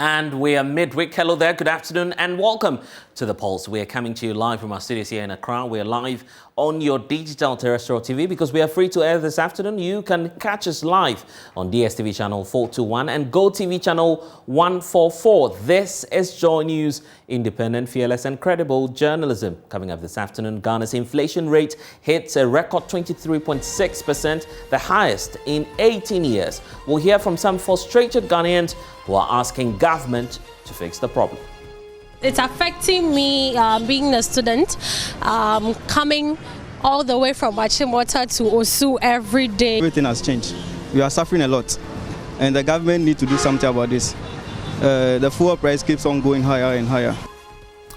And we are midweek. Hello there, good afternoon and welcome to The Pulse. We are coming to you live from our studios here in Accra. We are live on your digital terrestrial TV because we are free to air this afternoon. You can catch us live on DSTV channel 421 and GoTV channel 144. This is JoyNews, independent, fearless and credible journalism. Coming up this afternoon, Ghana's inflation rate hits a record 23.6%, the highest in 18 years. We'll hear from some frustrated Ghanaians who are asking government to fix the problem. It's affecting me being a student, coming all the way from Achimota to Osu every day. Everything has changed. We are suffering a lot and the government need to do something about this. The fuel price keeps on going higher and higher.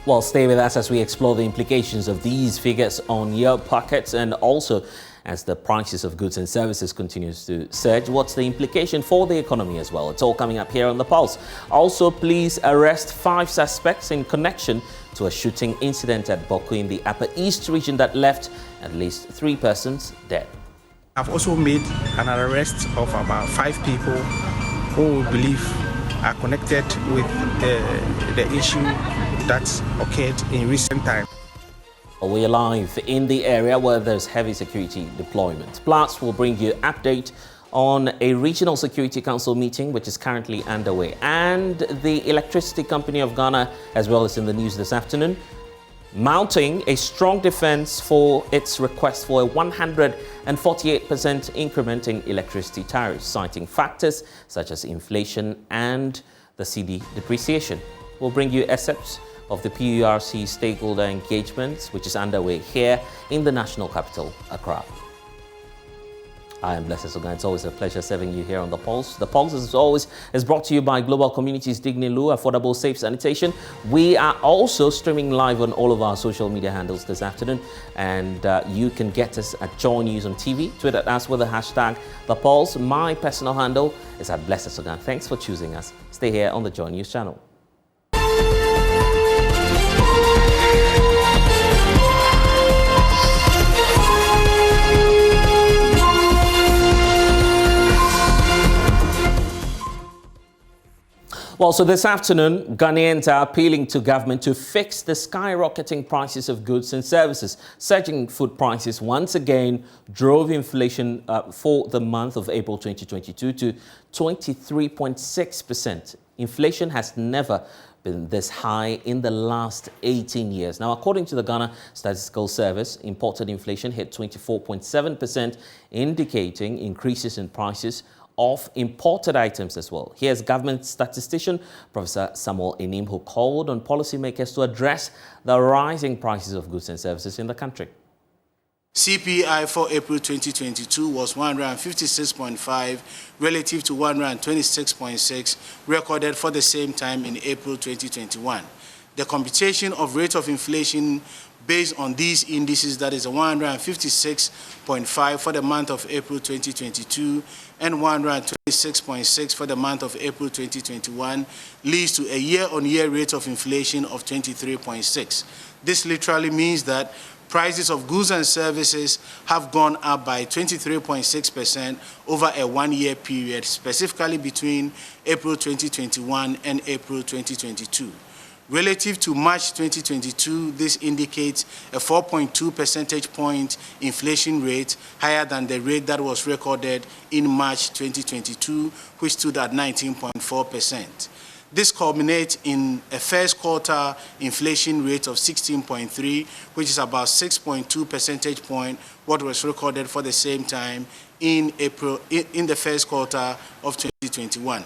Well, stay with us as we explore the implications of these figures on your pockets and also as the prices of goods and services continues to surge. What's the implication for the economy as well? It's all coming up here on The Pulse. Also, police arrest 5 suspects in connection to a shooting incident at Bawku in the Upper East region that left at least 3 persons dead. I've also made an arrest of about 5 people who we believe are connected with the issue that occurred in recent times. We are live in the area where there's heavy security deployment. Plus, we'll bring you an update on a regional security council meeting which is currently underway, and the Electricity Company of Ghana, as well as in the news this afternoon, mounting a strong defense for its request for a 148% increment in electricity tariffs, citing factors such as inflation and the cedi depreciation. We'll bring you excerpts of the PURC stakeholder engagement, which is underway here in the national capital, Accra. I am Blessed Sogah. It's always a pleasure serving you here on The Pulse. The Pulse, as always, is brought to you by Global Communities Dignilu, affordable, safe sanitation. We are also streaming live on all of our social media handles this afternoon, and you can get us at JoyNews on TV. Tweet at us with the hashtag The Pulse. My personal handle is at Blessed Sogah. Thanks for choosing us. Stay here on the JoyNews channel. Well, so this afternoon, Ghanaians are appealing to government to fix the skyrocketing prices of goods and services. Surging food prices once again drove inflation for the month of April 2022 to 23.6%. Inflation has never been this high in the last 18 years. Now, according to the Ghana Statistical Service, imported inflation hit 24.7%, indicating increases in prices of imported items as well. Here's government statistician Professor Samuel Enim, who called on policymakers to address the rising prices of goods and services in the country. CPI for April 2022 was 156.5 relative to 126.6 recorded for the same time in April 2021. The computation of rate of inflation based on these indices, that is 156.5 for the month of April 2022 and 126.6 for the month of April 2021, leads to a year-on-year rate of inflation of 23.6. This literally means that prices of goods and services have gone up by 23.6% over a one-year period, specifically between April 2021 and April 2022. Relative to March 2022, this indicates a 4.2 percentage point inflation rate, higher than the rate that was recorded in March 2022, which stood at 19.4%. This culminates in a first quarter inflation rate of 16.3, which is about 6.2 percentage point what was recorded for the same time in the first quarter of 2021.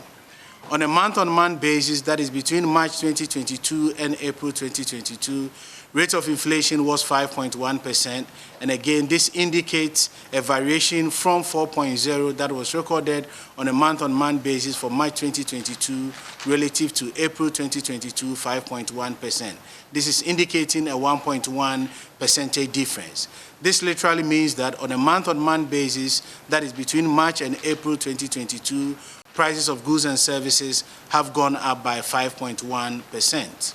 On a month-on-month basis, that is between March 2022 and April 2022, rate of inflation was 5.1%. And again, this indicates a variation from 4.0 that was recorded on a month-on-month basis for March 2022 relative to April 2022, 5.1%. This is indicating a 1.1 percentage difference. This literally means that on a month-on-month basis, that is between March and April 2022, prices of goods and services have gone up by 5.1%.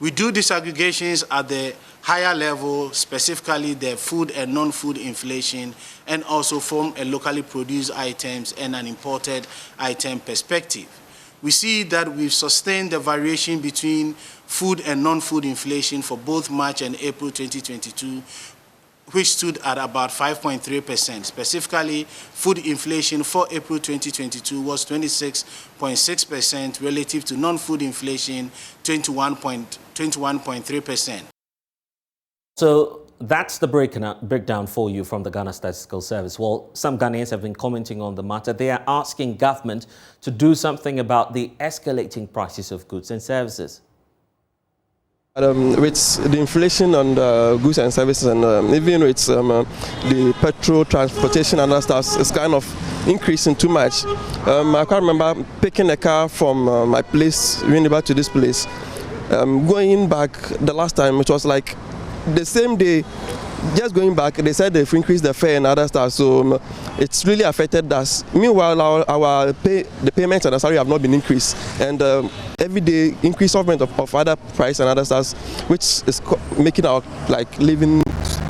We do disaggregations at the higher level, specifically the food and non-food inflation, and also from a locally produced items and an imported item perspective. We see that we've sustained the variation between food and non-food inflation for both March and April 2022, which stood at about 5.3%. Specifically, food inflation for April 2022 was 26.6% relative to non-food inflation 21.3%. So that's the breakdown for you from the Ghana Statistical Service. Well, some Ghanaians have been commenting on the matter. They are asking government to do something about the escalating prices of goods and services. With the inflation on the goods and services, and even with the petrol, transportation and other stuff, it's kind of increasing too much. I can't remember picking a car from my place, back to this place. Going back the last time, it was like the same day, just going back, they said they've increased the fare and other stuff, so it's really affected us. Meanwhile, the payments and the salary have not been increased, and every day increase of other price and other stuff, which is making our living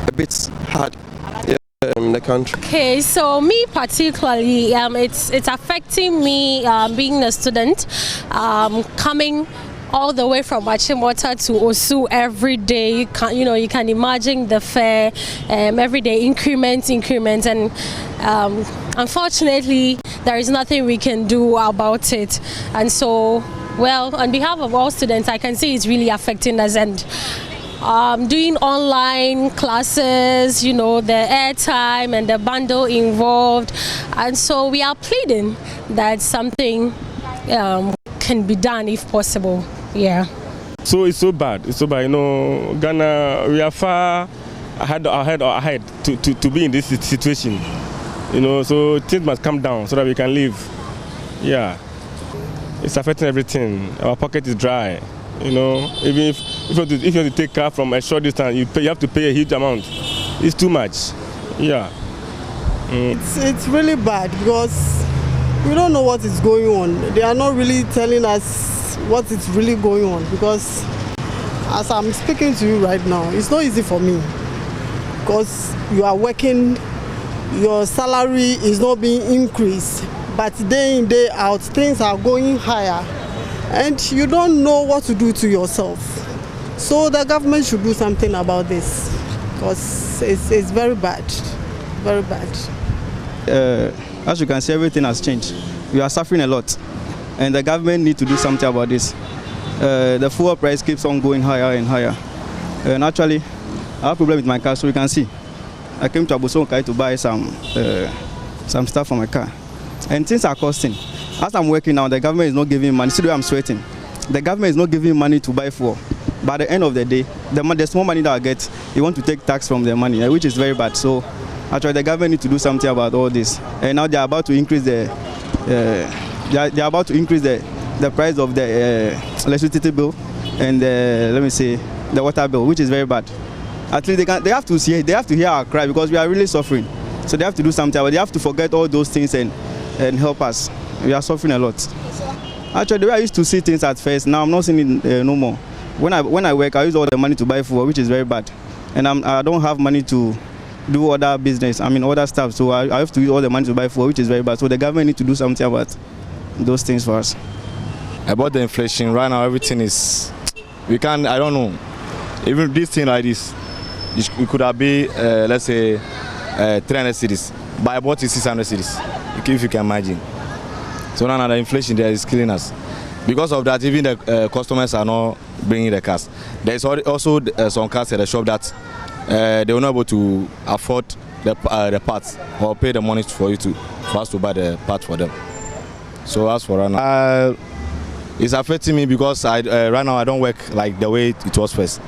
a bit hard in the country. Okay, so me particularly, it's affecting me being a student, coming all the way from Achimota to Osu every day. You can imagine the fare, every day increments, and unfortunately there is nothing we can do about it. And so, well, on behalf of all students, I can say it's really affecting us, and doing online classes, the airtime and the bundle involved, and so we are pleading that something can be done if possible. Yeah. So it's so bad. Ghana, we are far ahead to be in this situation. So things must come down so that we can live. Yeah. It's affecting everything. Our pocket is dry. Even if you have to take car from a short distance, you have to pay a huge amount. It's too much. Yeah. It's really bad because we don't know what is going on. They are not really telling us what is really going on, because as I'm speaking to you right now, it's not easy for me because you are working, your salary is not being increased, but day in, day out, things are going higher and you don't know what to do to yourself. So the government should do something about this because it's very bad, very bad. As you can see, everything has changed. We are suffering a lot, and the government needs to do something about this. The fuel price keeps on going higher and higher. And actually, I have a problem with my car, so you can see. I came to Abosonkai to buy some stuff for my car, and things are costing. As I'm working now, the government is not giving money. See the way I'm sweating. The government is not giving money to buy fuel. By the end of the day, the small money that I get, they want to take tax from their money, which is very bad. So actually, the government needs to do something about all this. And now they are about to increase the price of the electricity bill and the water bill, which is very bad. At least they have to hear our cry, because we are really suffering. So they have to do something, but they have to forget all those things and help us. We are suffering a lot. Actually, the way I used to see things at first, now I'm not seeing it no more. When I work, I use all the money to buy food, which is very bad, and I don't have money to do other business, other stuff, so I have to use all the money to buy food, which is very bad. So the government needs to do something about those things for us. About the inflation, right now everything is, I don't know, even this thing like this, it could have been, let's say, 300 cities, but I bought it 600 cities, if you can imagine. So now the inflation there is killing us. Because of that, even the customers are not bringing the cars. There is also some cars at the shop that they were not able to afford the parts or pay the money for us to buy the parts for them. So as for right now, it's affecting me because right now I don't work like the way it was first.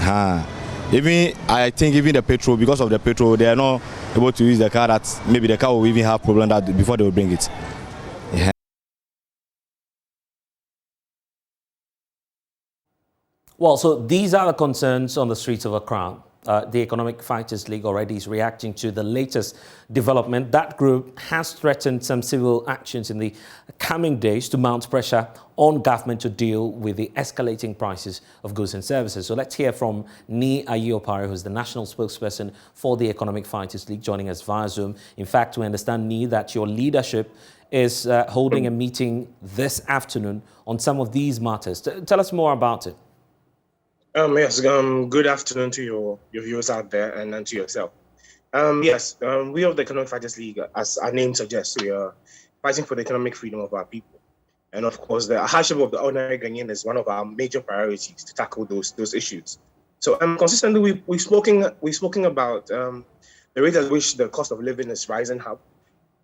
I think even the petrol, because of the petrol, they are not able to use the car. That maybe the car will even have problem that before they will bring it. Yeah. Well, so these are the concerns on the streets of Accra. The Economic Fighters League already is reacting to the latest development. That group has threatened some civil actions in the coming days to mount pressure on government to deal with the escalating prices of goods and services. So let's hear from Ni Ayiopare, who's the national spokesperson for the Economic Fighters League, joining us via Zoom. In fact, we understand, Ni, that your leadership is holding a meeting this afternoon on some of these matters. Tell us more about it. Yes, good afternoon to your viewers out there and to yourself. Yes, we of the Economic Fighters League, as our name suggests, we are fighting for the economic freedom of our people. And of course, the hardship of the ordinary Ghanaian is one of our major priorities to tackle those issues. So consistently, we've spoken about the rate at which the cost of living is rising up.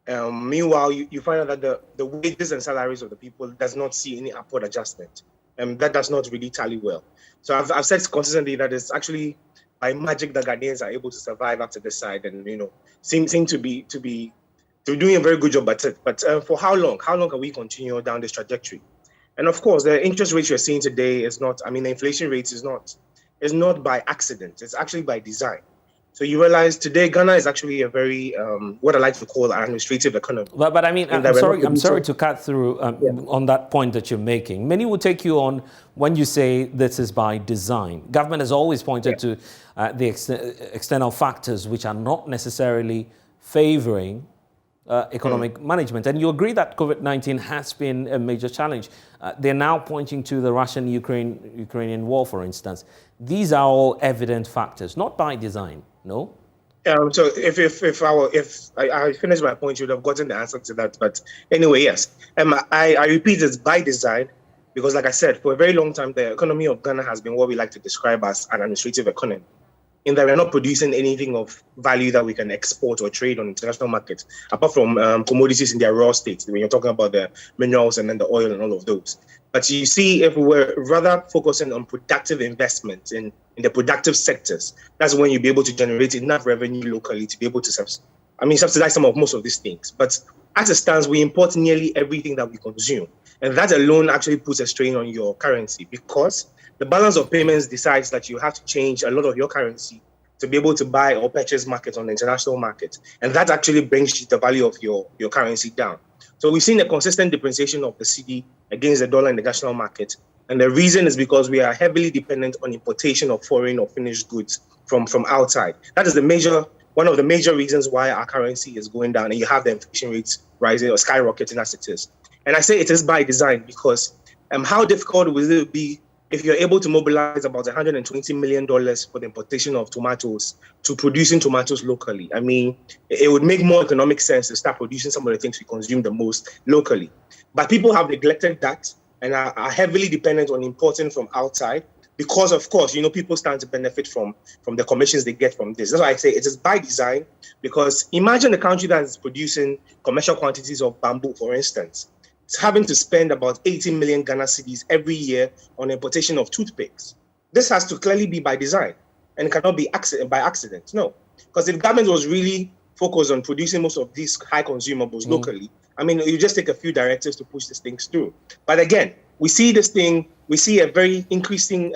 Meanwhile, you find out that the wages and salaries of the people does not see any upward adjustment. That does not really tally well. So I've said consistently that it's actually by magic that Ghanaians are able to survive up to this side, and seem to be doing a very good job at it. But for how long? How long can we continue down this trajectory? And of course, the interest rate you're seeing today is not. I mean, the inflation rate is not by accident. It's actually by design. So you realize today Ghana is actually a very what I like to call an administrative economy. But I mean, I'm sorry to cut through on that point that you're making. Many will take you on when you say this is by design. Government has always pointed to the external factors which are not necessarily favoring economic management. And you agree that COVID-19 has been a major challenge. They're now pointing to the Russian-Ukrainian war, for instance. These are all evident factors, not by design, no? So if I finished my point, you would have gotten the answer to that. But anyway, yes. I repeat, it's by design, because like I said, for a very long time, the economy of Ghana has been what we like to describe as an administrative economy, in that we're not producing anything of value that we can export or trade on international markets, apart from commodities in their raw state, when you're talking about the minerals and then the oil and all of those. But you see, if we were rather focusing on productive investment in the productive sectors, that's when you'll be able to generate enough revenue locally to be able to subsidize most of these things. But as it stands, we import nearly everything that we consume. And that alone actually puts a strain on your currency, because the balance of payments decides that you have to change a lot of your currency to be able to buy or purchase markets on the international market. And that actually brings the value of your currency down. So we've seen a consistent depreciation of the cedi against the dollar in the national market. And the reason is because we are heavily dependent on importation of foreign or finished goods from outside. That is one of the major reasons why our currency is going down, and you have the inflation rates rising or skyrocketing as it is. And I say it is by design because how difficult will it be if you're able to mobilize about $120 million for the importation of tomatoes to producing tomatoes locally? I mean, it would make more economic sense to start producing some of the things we consume the most locally. But people have neglected that and are heavily dependent on importing from outside because, of course, people stand to benefit from the commissions they get from this. That's why I say it is by design, because imagine a country that is producing commercial quantities of bamboo, for instance. It's having to spend about 80 million Ghana cedis every year on importation of toothpicks. This has to clearly be by design and cannot be by accident. No, because if government was really focused on producing most of these high consumables locally, I mean, you just take a few directives to push these things through. But again, we see a very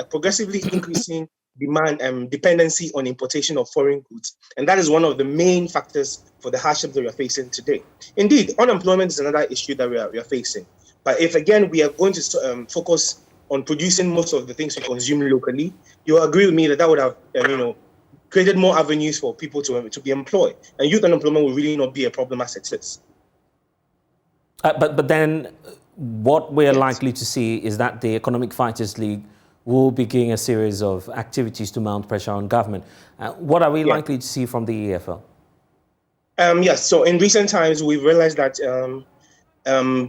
progressively increasing demand and dependency on importation of foreign goods. And that is one of the main factors for the hardship that we are facing today. Indeed, unemployment is another issue that we are facing. But if, again, we are going to focus on producing most of the things we consume locally, you agree with me that would have, created more avenues for people to be employed. And youth unemployment will really not be a problem as it is. But then what we're likely to see is that the Economic Fighters League will begin a series of activities to mount pressure on government. What are we likely to see from the EFL? Yes, so in recent times, we've realized that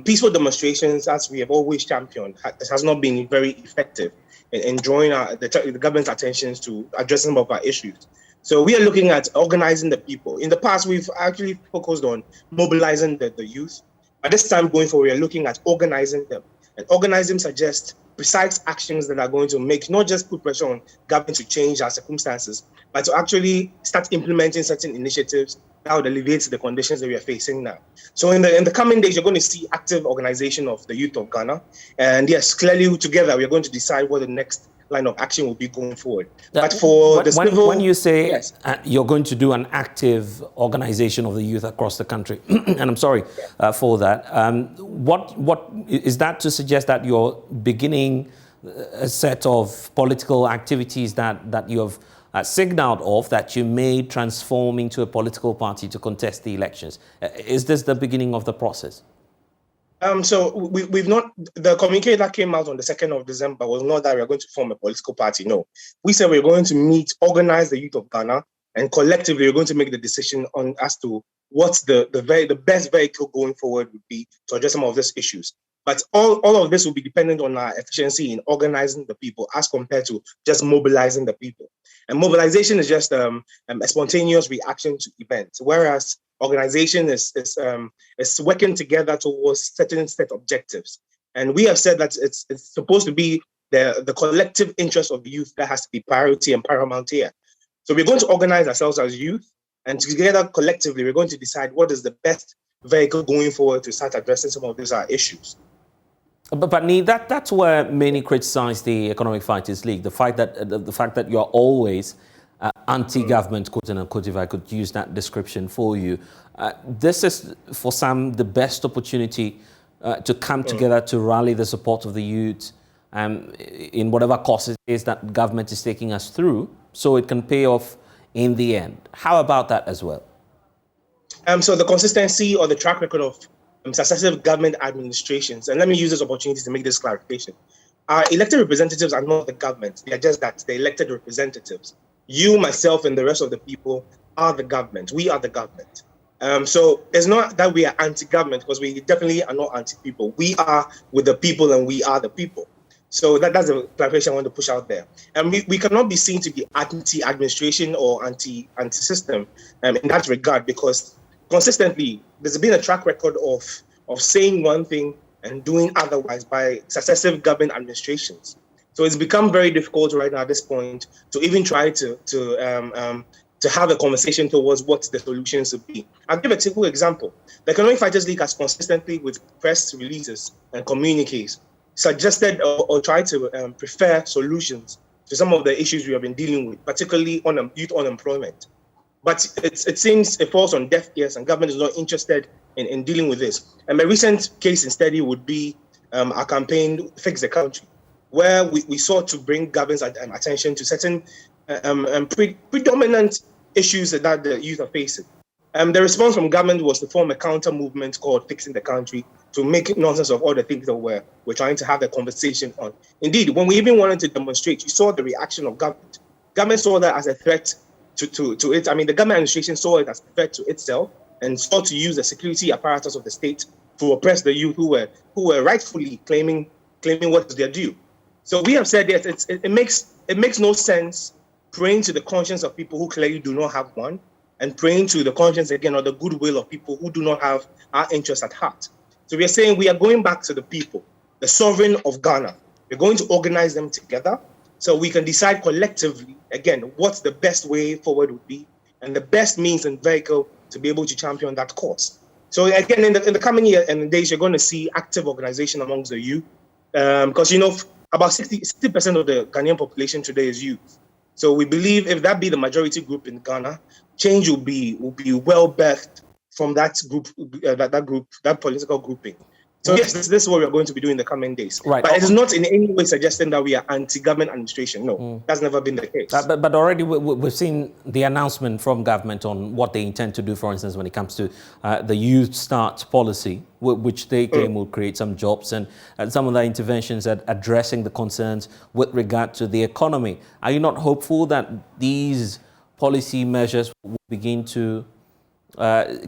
peaceful demonstrations, as we have always championed, has not been very effective in drawing the government's attention to addressing some of our issues. So we are looking at organizing the people. In the past, we've actually focused on mobilizing the youth. At this time going forward, we are looking at organizing them. And organizing suggests precise actions that are going to make, not just put pressure on government to change our circumstances, but to actually start implementing certain initiatives that would alleviate the conditions that we are facing now. So in the coming days, you're going to see active organization of the youth of Ghana. And yes, clearly together, we are going to decide what the next line of action will be going forward. But for when you say you're going to do an active organization of the youth across the country, and I'm sorry for that, what is that to suggest that you're beginning a set of political activities that you have signaled of that you may transform into a political party to contest the elections? Is this the beginning of the process? So we've not, the communique that came out on the 2nd of December was not that we're going to form a political party. No, we said we're going to meet, organize the youth of Ghana, and collectively we're going to make the decision on as to what's the best vehicle going forward would be to address some of these issues. But all of this will be dependent on our efficiency in organizing the people as compared to just mobilizing the people. And mobilization is just a spontaneous reaction to events, whereas organization is working together towards certain set objectives. And we have said that it's supposed to be the collective interest of the youth that has to be priority and paramount here. So we're going to organize ourselves as youth, and together collectively, we're going to decide what is the best vehicle going forward to start addressing some of these issues. But Nii, that's where many criticize the Economic Fighters League, the fact that you're always anti-government, quote unquote, if I could use that description for you. This is, for some, the best opportunity to come together to rally the support of the youth in whatever course it is that government is taking us through, so it can pay off in the end. How about that as well? So the consistency or the track record of successive government administrations, and let me use this opportunity to make this clarification. Our elected representatives are not the government. They are just that, the elected representatives. You, myself, and the rest of the people are the government. We are the government. So it's not that we are anti-government, because we definitely are not anti-people. We are with the people and we are the people. So that's the clarification I want to push out there. And we cannot be seen to be anti-administration or anti-system in that regard, because consistently there's been a track record of saying one thing and doing otherwise by successive government administrations. So it's become very difficult right now at this point to even try to have a conversation towards what the solutions would be. I'll give a typical example. The Economic Fighters League has consistently, with press releases and communiques, suggested or tried to prefer solutions to some of the issues we have been dealing with, particularly on youth unemployment. But it seems it falls on deaf ears, and government is not interested in dealing with this. And a recent case in study would be our campaign, Fix the Country, where we sought to bring government's attention to certain predominant issues that the youth are facing. The response from government was to form a counter movement called Fixing the Country to make nonsense of all the things that we're trying to have a conversation on. Indeed, when we even wanted to demonstrate, you saw the reaction of government. Government saw that as a threat to it. I mean, the government administration saw it as a threat to itself and sought to use the security apparatus of the state to oppress the youth who were rightfully claiming what is their due. So we have said yes, it makes no sense praying to the conscience of people who clearly do not have one, and praying to the conscience again or the goodwill of people who do not have our interests at heart. So we are saying we are going back to the people, the sovereign of Ghana. We're going to organize them together so we can decide collectively, again, what's the best way forward would be and the best means and vehicle to be able to champion that cause. So again, in the coming year and days, you're going to see active organization amongst the youth, because about 60% of the Ghanaian population today is youth. So we believe if that be the majority group in Ghana, change will be well birthed from that group, that political grouping. So yes, this is what we are going to be doing in the coming days. Right. But it is not in any way suggesting that we are anti-government administration. No, that's never been the case. But already we've seen the announcement from government on what they intend to do, for instance, when it comes to the Youth Start policy, which they claim will create some jobs, and some of the interventions at addressing the concerns with regard to the economy. Are you not hopeful that these policy measures will begin to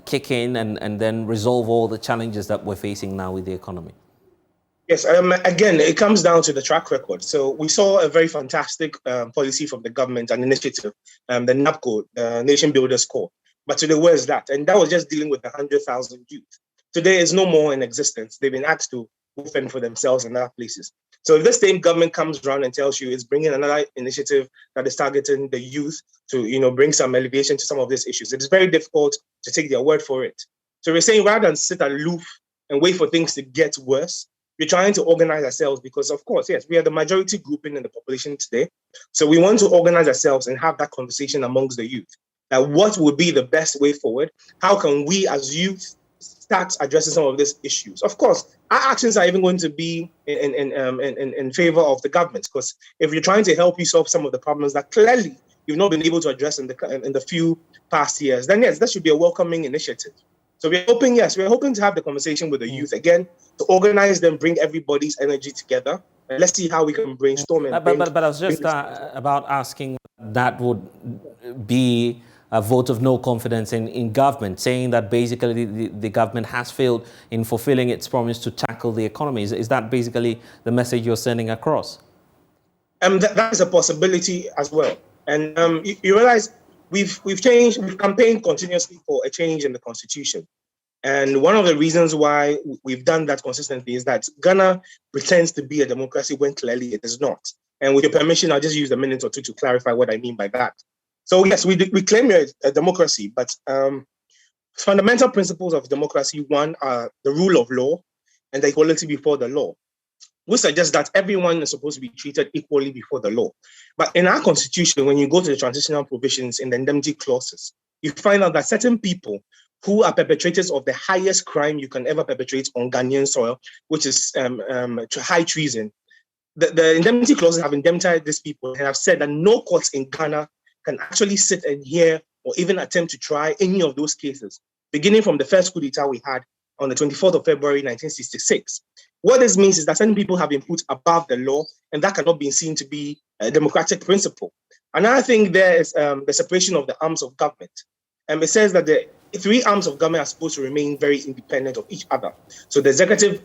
kick in and then resolve all the challenges that we're facing now with the economy? Yes, again, it comes down to the track record. So we saw a very fantastic policy from the government, an initiative, the NAPCO, Nation Builders Corps. But today, where is that? And that was just dealing with 100,000 youth. Today is no more in existence. They've been asked to fend for themselves in other places. So if this same government comes around and tells you it's bringing another initiative that is targeting the youth to, bring some elevation to some of these issues, it is very difficult to take their word for it. So we're saying rather than sit aloof and wait for things to get worse, we're trying to organize ourselves because, of course, yes, we are the majority grouping in the population today. So we want to organize ourselves and have that conversation amongst the youth. Now, what would be the best way forward? How can we as youth start addressing some of these issues? Of course, our actions are even going to be in favor of the government, because if you're trying to help you solve some of the problems that clearly you've not been able to address in the few past years, then yes, that should be a welcoming initiative. So we're hoping, yes, we're hoping to have the conversation with the youth again, to organize them, bring everybody's energy together, and let's see how we can brainstorm. And but I was just about asking that would be a vote of no confidence in government, saying that basically the government has failed in fulfilling its promise to tackle the economy. Is that basically the message you're sending across? That is a possibility as well. And you realize we've campaigned continuously for a change in the constitution. And one of the reasons why we've done that consistently is that Ghana pretends to be a democracy when clearly it is not. And with your permission, I'll just use a minute or two to clarify what I mean by that. So yes, we claim we're a democracy, but fundamental principles of democracy, one, are the rule of law and the equality before the law. We suggest that everyone is supposed to be treated equally before the law. But in our constitution, when you go to the transitional provisions in the indemnity clauses, you find out that certain people who are perpetrators of the highest crime you can ever perpetrate on Ghanaian soil, which is high treason, the indemnity clauses have indemnified these people and have said that no courts in Ghana can actually sit and hear or even attempt to try any of those cases, beginning from the first coup d'etat we had on the 24th of February, 1966. What this means is that certain people have been put above the law, and that cannot be seen to be a democratic principle. Another thing there is the separation of the arms of government. It says that the three arms of government are supposed to remain very independent of each other. So the executive,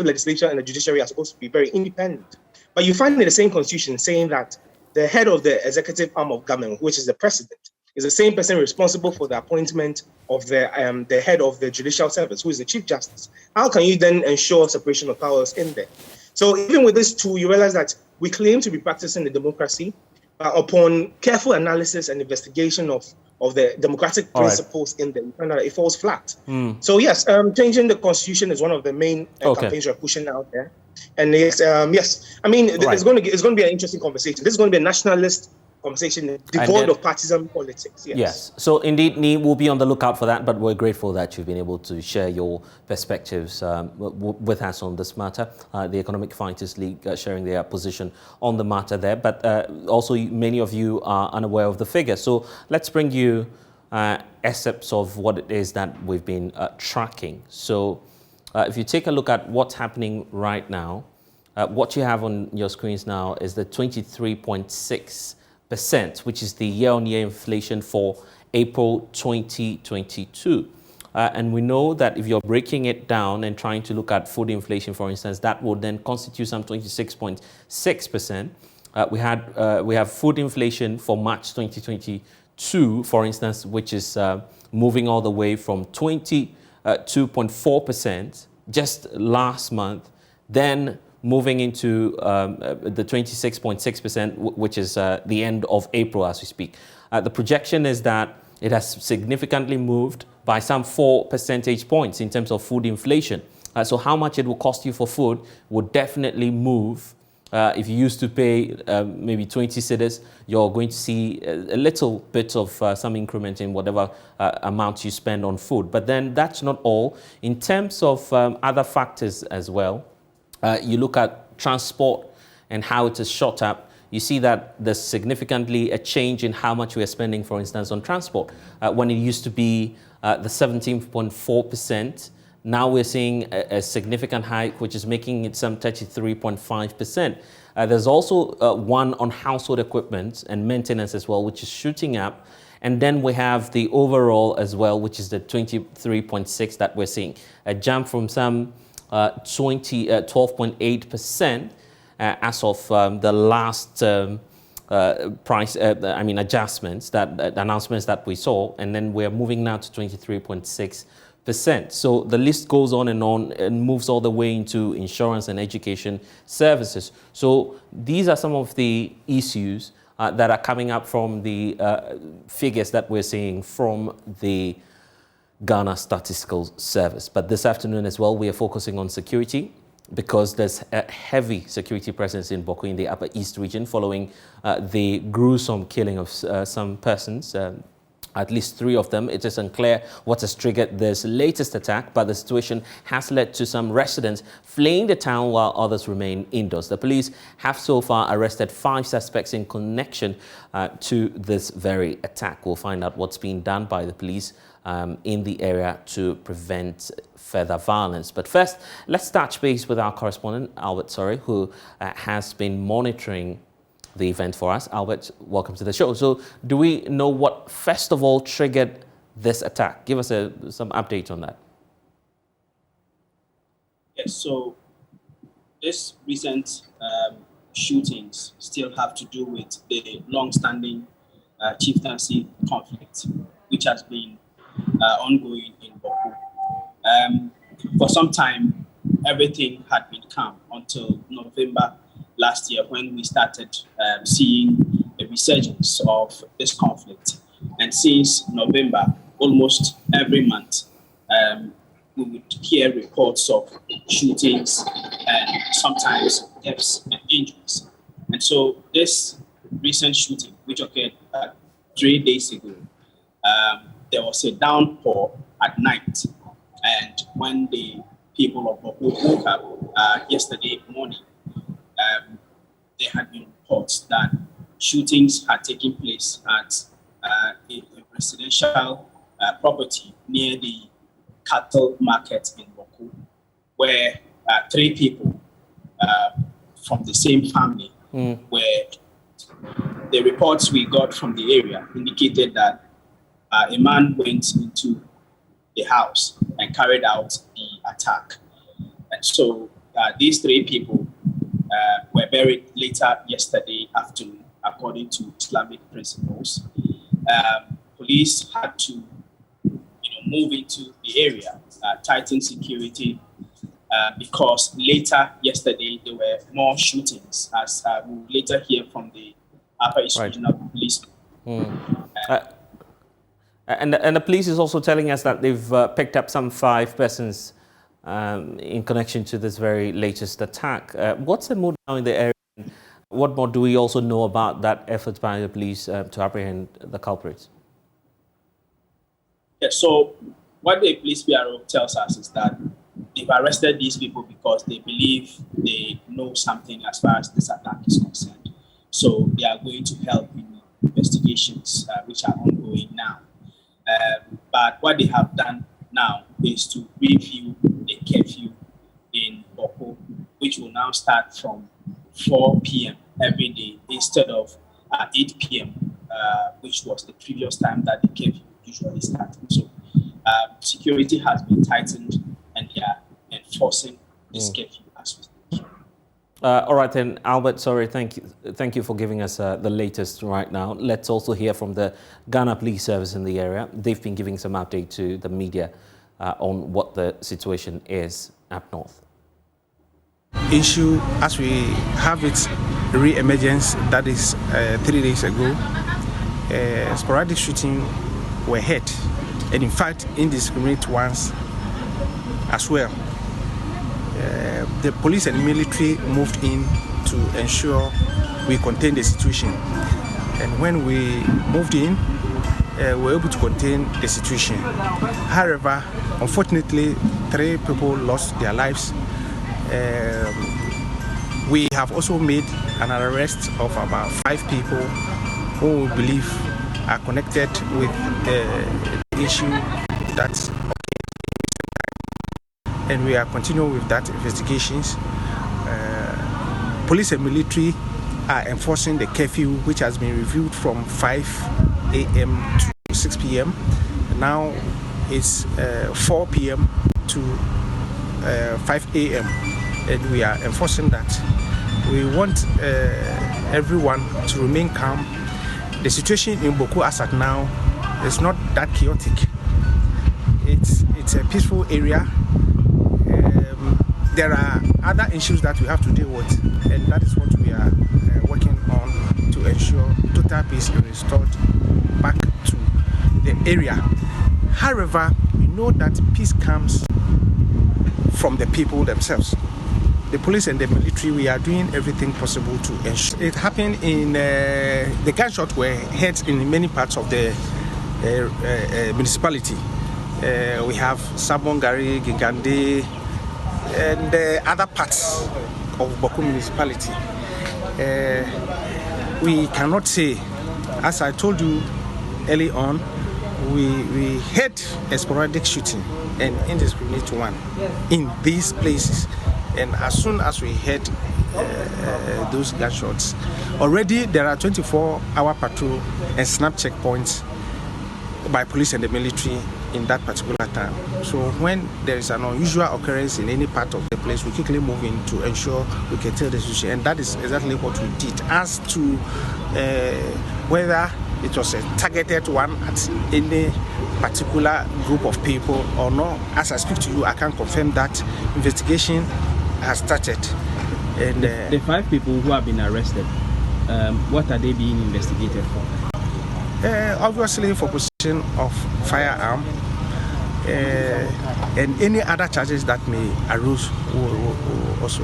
legislature, and the judiciary are supposed to be very independent. But you find in the same constitution saying that the head of the executive arm of government, which is the president, is the same person responsible for the appointment of the head of the judicial service, who is the chief justice. How can you then ensure separation of powers in there? So even with this tool, you realize that we claim to be practicing the democracy, upon careful analysis and investigation of the democratic principles in the Canada, it falls flat. So yes, changing the constitution is one of the main campaigns we're pushing out there. And yes, I mean, it's going to be an interesting conversation. This is going to be a nationalist conversation devoid of partisan politics. Yes. So indeed, Nee, we'll be on the lookout for that, but we're grateful that you've been able to share your perspectives with us on this matter. The Economic Fighters League sharing their position on the matter there, but also many of you are unaware of the figure. So let's bring you excerpts of what it is that we've been tracking. So if you take a look at what's happening right now, what you have on your screens now is the 23.6%, which is the year-on-year inflation for April 2022. And we know that if you're breaking it down and trying to look at food inflation, for instance, that would then constitute some 26.6%. We have food inflation for March 2022, for instance, which is moving all the way from 22.4% just last month, then moving into the 26.6%, which is the end of April as we speak. The projection is that it has significantly moved by some 4 percentage points in terms of food inflation. So how much it will cost you for food would definitely move. If you used to pay maybe 20 cedis, you're going to see a little bit of some increment in whatever amount you spend on food. But then that's not all. In terms of other factors as well, you look at transport and how it has shot up, you see that there's significantly a change in how much we are spending, for instance, on transport. When it used to be the 17.4%, now we're seeing a significant hike, which is making it some 33.5%. There's also one on household equipment and maintenance as well, which is shooting up. And then we have the overall as well, which is the 23.6 that we're seeing. A jump from some 12.8% as of the last adjustments, announcements that we saw, and then we're moving now to 23.6%. So the list goes on and moves all the way into insurance and education services. So these are some of the issues that are coming up from the figures that we're seeing from the Ghana Statistical Service. But this afternoon as well, we are focusing on security because there's a heavy security presence in Bawku in the Upper East region following the gruesome killing of some persons, at least 3 of them. It is unclear what has triggered this latest attack, but the situation has led to some residents fleeing the town while others remain indoors. The police have so far arrested 5 suspects in connection to this very attack. We'll find out what's being done by the police in the area to prevent further violence. But first, let's touch base with our correspondent, Albert Sorry, who has been monitoring the event for us. Albert, welcome to the show. So do we know what first of all triggered this attack? Give us some update on that. Yes, so this recent shootings still have to do with the long-standing chieftaincy conflict, which has been ongoing in Bawku. For some time, everything had been calm until November last year, when we started seeing a resurgence of this conflict. And since November, almost every month, we would hear reports of shootings and sometimes deaths and injuries. And so this recent shooting, which occurred 3 days ago, there was a downpour at night. And when the people of Bawku woke up yesterday morning, there had been reports that shootings had taken place at a residential property near the cattle market in Bawku, where 3 people from the same family were. The reports we got from the area indicated that a man went into the house and carried out the attack. And so these 3 people were buried later yesterday afternoon, according to Islamic principles. Police had to move into the area, tighten security, because later yesterday there were more shootings, as we will later hear from the Upper East Regional Police. And the police is also telling us that they've picked up some 5 persons in connection to this very latest attack. What's the mood now in the area? What more do we also know about that effort by the police to apprehend the culprits? Yeah, so what the police bureau tells us is that they've arrested these people because they believe they know something as far as this attack is concerned. So they are going to help in investigations which are ongoing now. But what they have done now is to review the curfew in Bawku, which will now start from 4 p.m. every day instead of 8 p.m., which was the previous time that the curfew usually started. So security has been tightened and they are enforcing this curfew as we speak. All right then, Albert, sorry, thank you for giving us the latest right now. Let's also hear from the Ghana Police Service in the area. They've been giving some update to the media on what the situation is up north. Issue as we have its re-emergence, that is 3 days ago, sporadic shooting were heard, and in fact indiscriminate ones as well. The police and military moved in to ensure we contain the situation, and when we moved in, we were able to contain the situation. However, unfortunately, 3 people lost their lives. We have also made an arrest of about 5 people who we believe are connected with the issue that's and we are continuing with that investigations. Police and military are enforcing the curfew, which has been reviewed from 5 a.m. to 6 p.m. Now it's 4 p.m. to 5 a.m. and we are enforcing that. We want everyone to remain calm. The situation in Bawku as at now is not that chaotic. It's a peaceful area. There are other issues that we have to deal with, and that is what we are working on to ensure total peace is restored back to the area. However, we know that peace comes from the people themselves. The police and the military, we are doing everything possible to ensure. It happened in the gunshots were heard in many parts of the municipality. We have Sabongari, Gigande, and other parts of Bawku municipality. We cannot say, as I told you early on, we had a sporadic shooting and indiscriminate one in these places. And as soon as we had those gunshots, already there are 24-hour patrol and snap checkpoints by police and the military in that particular time. So when there is an unusual occurrence in any part of the place, we quickly move in to ensure we can tell the situation. And that is exactly what we did. As to whether it was a targeted one at any particular group of people or not, as I speak to you, I can confirm that investigation has started. And the 5 people who have been arrested, what are they being investigated for? Obviously for possession of firearm and any other charges that may arise will also.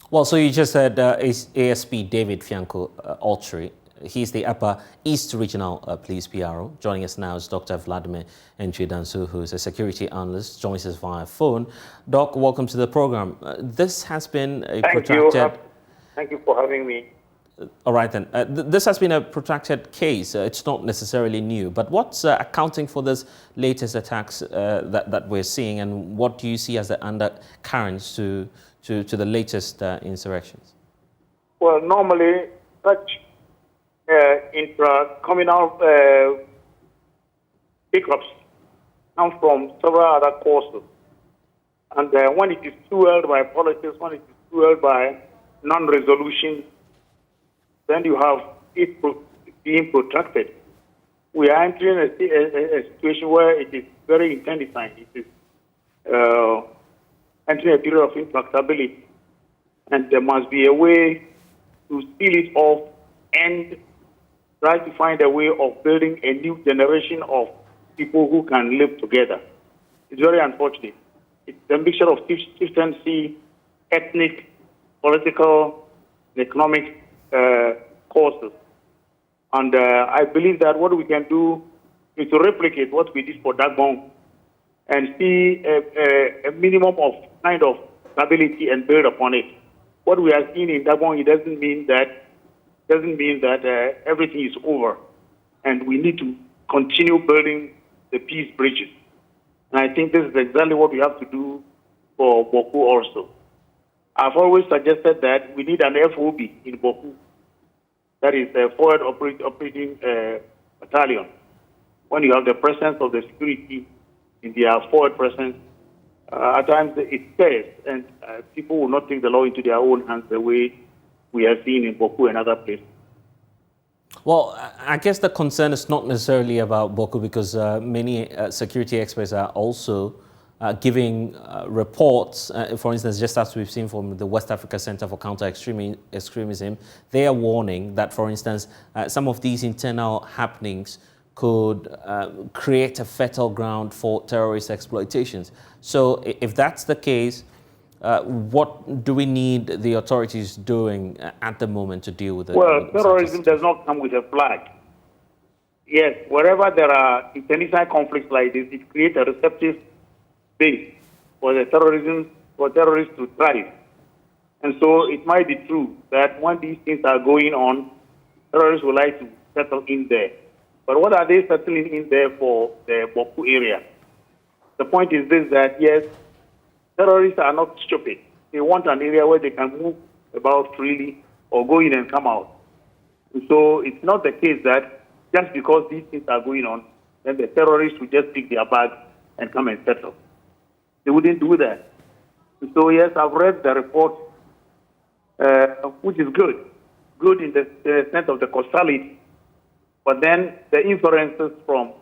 Well, so you just said ASP David Fianco Altry. He's the Upper East Regional Police PRO. Joining us now is Dr. Vladimir Nchidansu, who's a security analyst, joins us via phone. Doc, welcome to the program. This has been a protracted... Thank you for having me. All right, then. This has been a protracted case. It's not necessarily new, but what's accounting for this latest attacks that we're seeing, and what do you see as the undercurrents to the latest insurrections? Well, normally such intra-communal pickups come from several other causes. And when it is fueled by politics, when it is fueled by non-resolution, then you have it being protracted. We are entering a situation where it is very intensifying. It is entering a period of intractability. And there must be a way to seal it off and try to find a way of building a new generation of people who can live together. It's very unfortunate. It's a mixture of chieftaincy, ethnic, political, economic causes. And I believe that what we can do is to replicate what we did for Dagbon and see a minimum of kind of stability and build upon it. What we are seeing in Dagbon, it doesn't mean that everything is over, and we need to continue building the peace bridges. And I think this is exactly what we have to do for Bawku also. I've always suggested that we need an FOB in Bawku, that is a forward operating battalion. When you have the presence of the security in their forward presence, at times it stays, and people will not take the law into their own hands the way we have seen in Bawku and other places. Well, I guess the concern is not necessarily about Bawku, because many security experts are also giving reports, for instance, just as we've seen from the West Africa Center for Counter-Extremism, they are warning that, for instance, some of these internal happenings could create a fertile ground for terrorist exploitations. So if that's the case, what do we need the authorities doing at the moment to deal with it? Well, terrorism does not come with a flag. Yes, wherever there are international conflicts like this, it creates a receptive space for the terrorists to thrive. And so it might be true that when these things are going on, terrorists would like to settle in there. But what are they settling in there for the Bawku area? The point is this, that yes, terrorists are not stupid. They want an area where they can move about freely or go in and come out. And so it's not the case that just because these things are going on, then the terrorists will just pick their bag and come and settle. They wouldn't do that. And so yes, I've read the report, which is good in the sense of the causality, but then the inferences from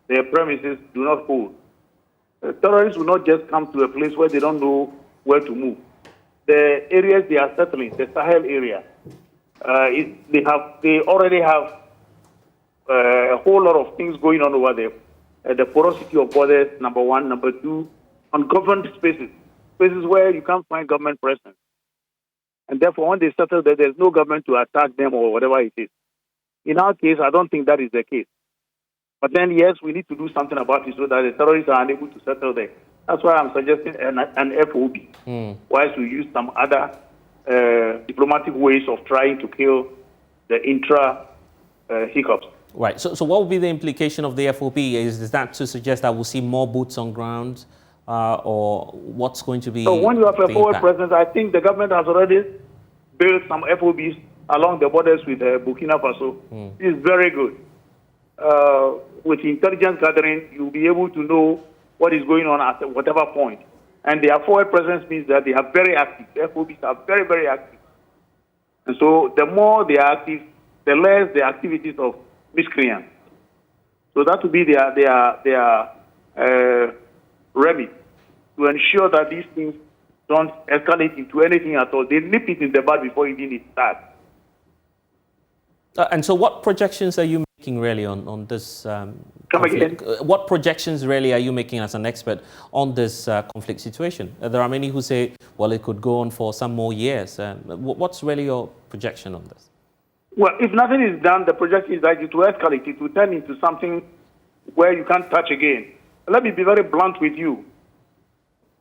their premises do not hold. Terrorists will not just come to a place where they don't know where to move. The areas they are settling, the Sahel area, they already have a whole lot of things going on over there. The porosity of borders, number one. Number two, ungoverned spaces where you can't find government presence. And therefore, when they settle there, there's no government to attack them or whatever it is. In our case, I don't think that is the case. But then, yes, we need to do something about it so that the terrorists are unable to settle there. That's why I'm suggesting an FOB, whilst we use some other diplomatic ways of trying to kill the hiccups. Right. So what would be the implication of the FOP? Is that to suggest that we'll see more boots on ground, or what's going to be? So when you have a forward impact? presence, I think the government has already built some FOBs along the borders with Burkina Faso. It's very good. With intelligence gathering, you'll be able to know what is going on at whatever point. And their forward presence means that they are very active. The FOBs are very, very active. And so the more they are active, the less the activities of miscreants. So that will be their remedy to ensure that these things don't escalate into anything at all. They nip it in the bud before even it starts. And so what projections are you making really on this conflict? What projections really are you making as an expert on this conflict situation? There are many who say, well, it could go on for some more years. What's really your projection on this? Well, if nothing is done, the projection is that it will escalate. It will turn into something where you can't touch again. Let me be very blunt with you.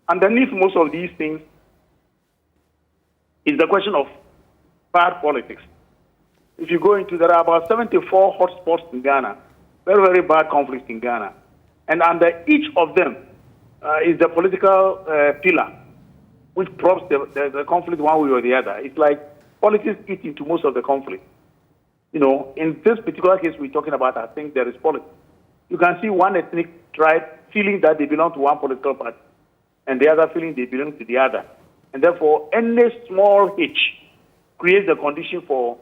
Underneath most of these things is the question of bad politics. If you go into, there are about 74 hotspots in Ghana, very, very bad conflicts in Ghana. And under each of them is the political pillar, which props the conflict one way or the other. It's like politics eat into most of the conflict. You know, in this particular case we're talking about, I think there is politics. You can see one ethnic tribe feeling that they belong to one political party, and the other feeling they belong to the other. And therefore, any small hitch creates the condition for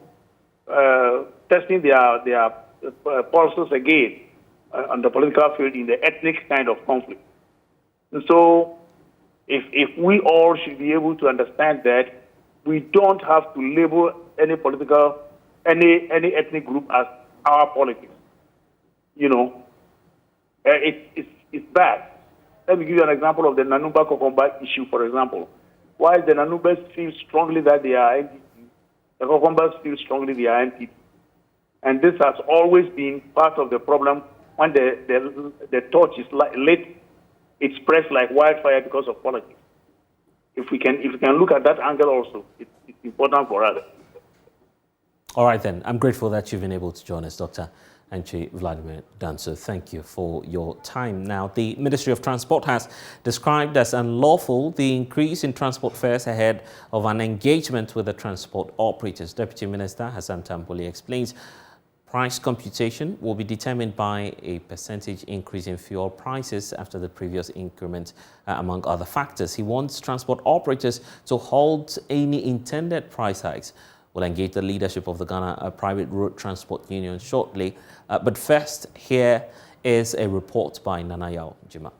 testing their pulses again on the political field in the ethnic kind of conflict. And so, if we all should be able to understand that we don't have to label any ethnic group as our politics, you know, it's bad. Let me give you an example of the Nanumba-Kokomba issue, for example. While the Nanumbas feel strongly that they are NDC, the Kokombas feel strongly they are NPP. And this has always been part of the problem when the torch is lit, it spreads like wildfire because of politics. If we can look at that angle also, it's important for us. All right then, I'm grateful that you've been able to join us, Dr. Antwi Vladimir Danso. Thank you for your time. Now, the Ministry of Transport has described as unlawful the increase in transport fares ahead of an engagement with the transport operators. Deputy Minister Hassan Tamboli explains price computation will be determined by a percentage increase in fuel prices after the previous increment, among other factors. He wants transport operators to halt any intended price hikes. We'll engage the leadership of the Ghana Private Road Transport Union shortly. But first, here is a report by Nanayao Jima.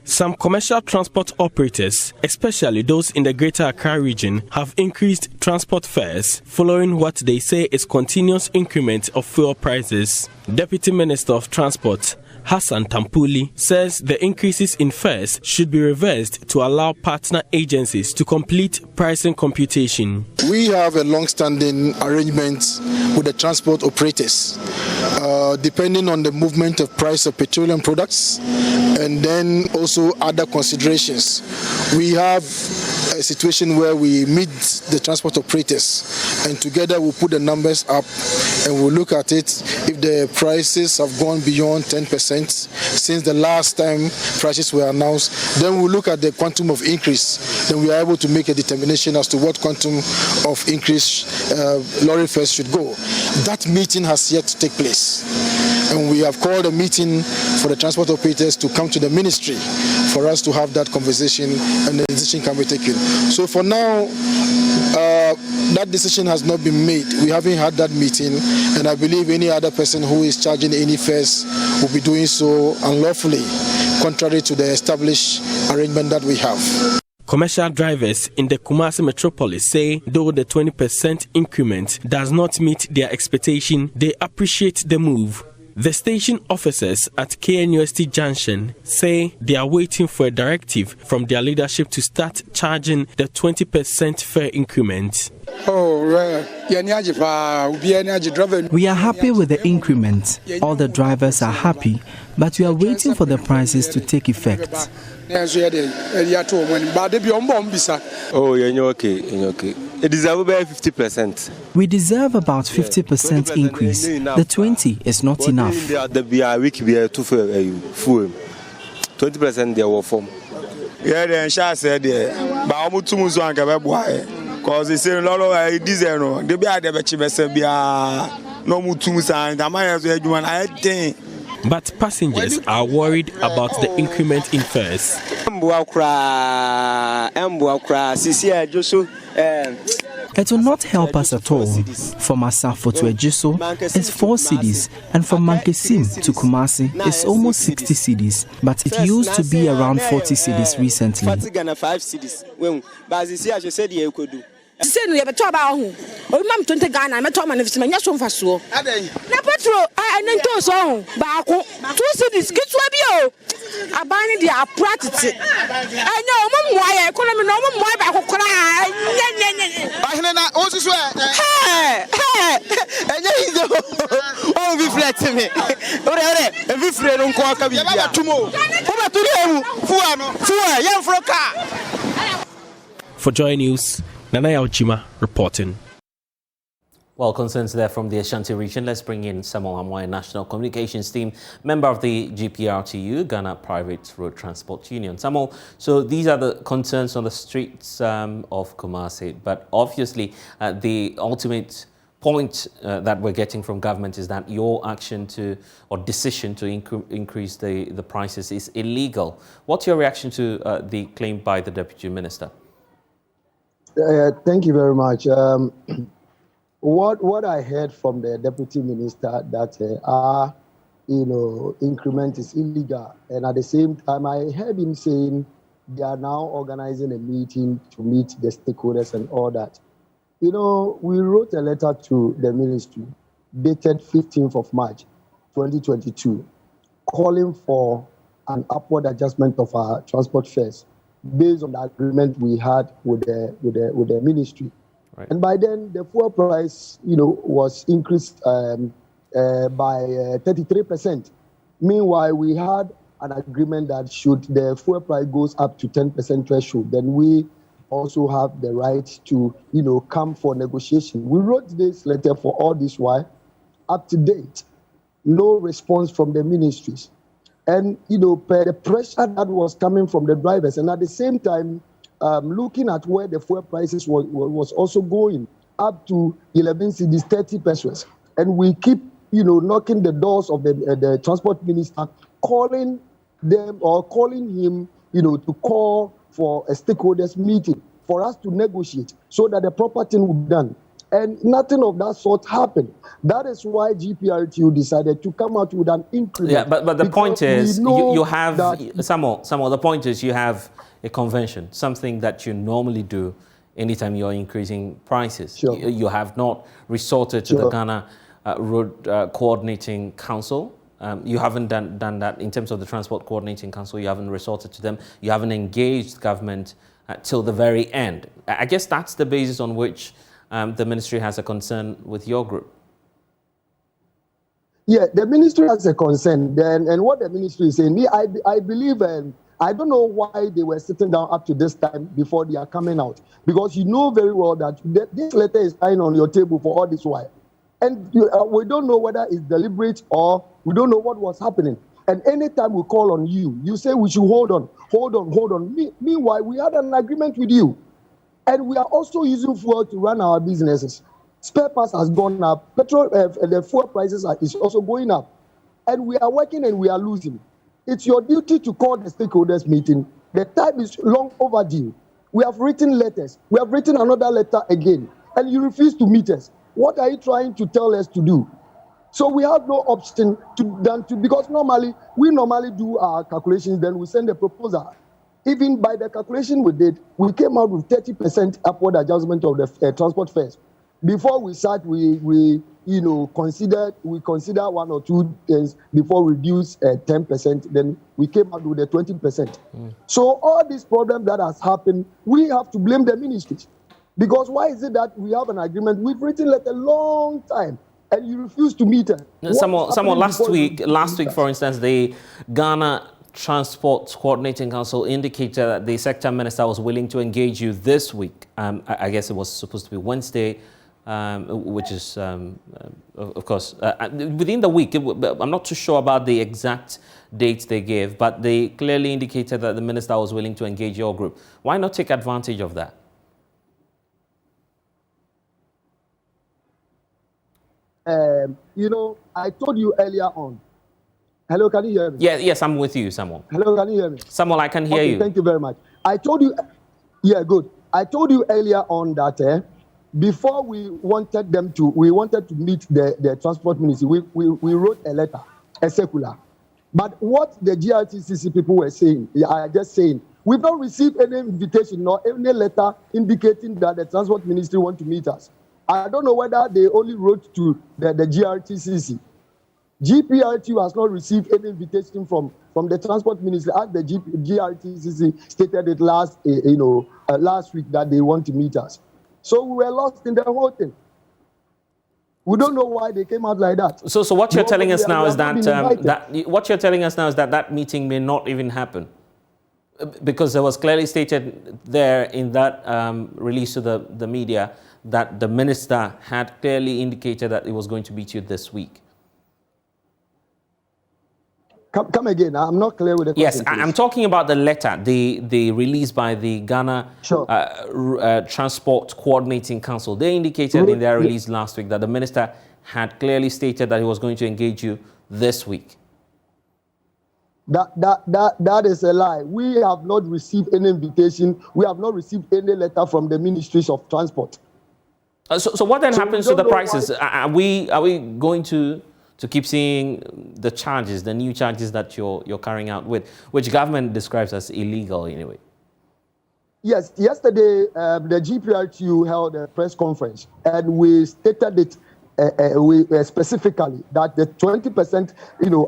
Some commercial transport operators, especially those in the Greater Accra region, have increased transport fares following what they say is continuous increment of fuel prices. Deputy Minister of Transport Hassan Tamboli says the increases in fares should be reversed to allow partner agencies to complete pricing computation. We have a long-standing arrangement with the transport operators, depending on the movement of price of petroleum products and then also other considerations. We have a situation where we meet the transport operators and together we'll put the numbers up and we'll look at it. If the prices have gone beyond 10% since the last time prices were announced, then we'll look at the quantum of increase. Then we are able to make a determination as to what quantum of increase lorry fares should go. That meeting has yet to take place. And we have called a meeting for the transport operators to come to the ministry for us to have that conversation and the decision can be taken. So for now, that decision has not been made. We haven't had that meeting, and I believe any other person who is charging any fares will be doing so unlawfully, contrary to the established arrangement that we have. Commercial drivers in the Kumasi metropolis say though the 20% increment does not meet their expectation, they appreciate the move. The station officers at KNUST Junction say they are waiting for a directive from their leadership to start charging the 20% fare increment. We are happy with the increment. All the drivers are happy, but we are waiting for the prices to take effect. Oh, yeah, okay. It deserves about 50%. We deserve about 50% increase. The 20 is not enough. The week 20% they were from. Yeah, the Shah said, but I'm too much on because they say a lot of diesel. They be at the Bechibesa, no more too much, and I might have to do I think. But passengers are worried about the increment in fares. It will not help us at all. From Asafo to Ejiso, it's 4 cedis, and from Mankesim to Kumasi, it's almost 60 cedis, but it used to be around 40 cedis recently. Say no, you better about who? Oh, Mam 20 Ghana, I'm a Tom and if it's my national faso. Na petrol, I need to song. Bawku, 2 cities, get to you. I buy the practice. I know, Mum, why I call him no more Bawku cry. I also swear. And you know, oh, be flat to me. If you friend don't call tomorrow. Over to them, Fuano, young for a car. For Joy News, Nana Yaujima reporting. Well, concerns there from the Ashanti region. Let's bring in Samuel Amoy, National Communications Team, member of the GPRTU, Ghana Private Road Transport Union. Samuel, so these are the concerns on the streets of Kumasi, but obviously the ultimate point that we're getting from government is that your action to or decision to increase the prices is illegal. What's your reaction to the claim by the Deputy Minister? Thank you very much. What I heard from the Deputy Minister that our increment is illegal, and at the same time I heard him saying they are now organizing a meeting to meet the stakeholders and all that. We wrote a letter to the ministry dated 15th of March 2022 calling for an upward adjustment of our transport fares based on the agreement we had with the ministry. Right. And by then, the fuel price, was increased by 33%. Meanwhile, we had an agreement that should the fuel price goes up to 10% threshold, then we also have the right to, come for negotiation. We wrote this letter for all this while, up to date, no response from the ministries. And, per the pressure that was coming from the drivers, and at the same time, looking at where the fuel prices was also going, up to 11 cedis, 30 pesos. And we keep, knocking the doors of the transport minister, calling them or calling him, to call for a stakeholders meeting for us to negotiate so that the proper thing would be done. And nothing of that sort happened. That is why GPRTU decided to come out with an increment. Yeah, but the point is, you have, Samuel, the point is you have a convention, something that you normally do anytime you're increasing prices. Sure. You have not resorted to the Ghana Road Coordinating Council. You haven't done that in terms of the Transport Coordinating Council. You haven't resorted to them. You haven't engaged government till the very end. I guess that's the basis on which the ministry has a concern with your group. Yeah, the ministry has a concern. And what the ministry is saying, I believe, I don't know why they were sitting down up to this time before they are coming out. Because you know very well that this letter is lying on your table for all this while. And we don't know whether it's deliberate or we don't know what was happening. And anytime we call on you, you say we should hold on. Meanwhile, we had an agreement with you. And we are also using fuel to run our businesses. Spare parts has gone up. Petrol, the fuel prices is also going up. And we are working and we are losing. It's your duty to call the stakeholders meeting. The time is long overdue. We have written letters. We have written another letter again. And you refuse to meet us. What are you trying to tell us to do? So we have no option because we normally do our calculations, then we send a proposal. Even by the calculation we did, we came out with 30% upward adjustment of the transport fares. Before we start, we consider 1 or 2 days before we reduce 10%. Then we came out with the 20%. So all these problems that has happened, we have to blame the ministries. Because why is it that we have an agreement? We've written a long time, and you refuse to meet us. Someone last week, for instance, the Ghana Transport Coordinating Council indicated that the sector minister was willing to engage you this week. I guess it was supposed to be Wednesday, which is, of course, within the week. I'm not too sure about the exact dates they gave, but they clearly indicated that the minister was willing to engage your group. Why not take advantage of that? You know, I told you earlier on. Hello, can you hear me? Yes, I'm with you, Samuel. Hello, can you hear me? Samuel, I can hear you. Thank you very much. I told you, yeah, good. I told you earlier on that before we wanted to meet the transport ministry, we wrote a letter, a circular. But what the GRTCC people were saying, are just saying, we've not received any invitation nor any letter indicating that the transport ministry want to meet us. I don't know whether they only wrote to the GRTCC. GPRTU has not received any invitation from the transport ministry, as the GRTCC stated it last week that they want to meet us. So we were lost in the whole thing. We don't know why they came out like that. So what you're telling us now is that meeting may not even happen, because it was clearly stated there in that release to the media that the minister had clearly indicated that it was going to meet you this week. Come again. I'm not clear with the question. Yes, I'm talking about the letter, the release by the Ghana Transport Coordinating Council. They indicated in their release last week that the minister had clearly stated that he was going to engage you this week. That is a lie. We have not received any invitation. We have not received any letter from the ministries of transport. So what then happens to the prices? Are we going to keep seeing the charges, the new charges that you're carrying out with, which government describes as illegal anyway? Yes, yesterday the GPRTU held a press conference, and we stated it specifically that the 20%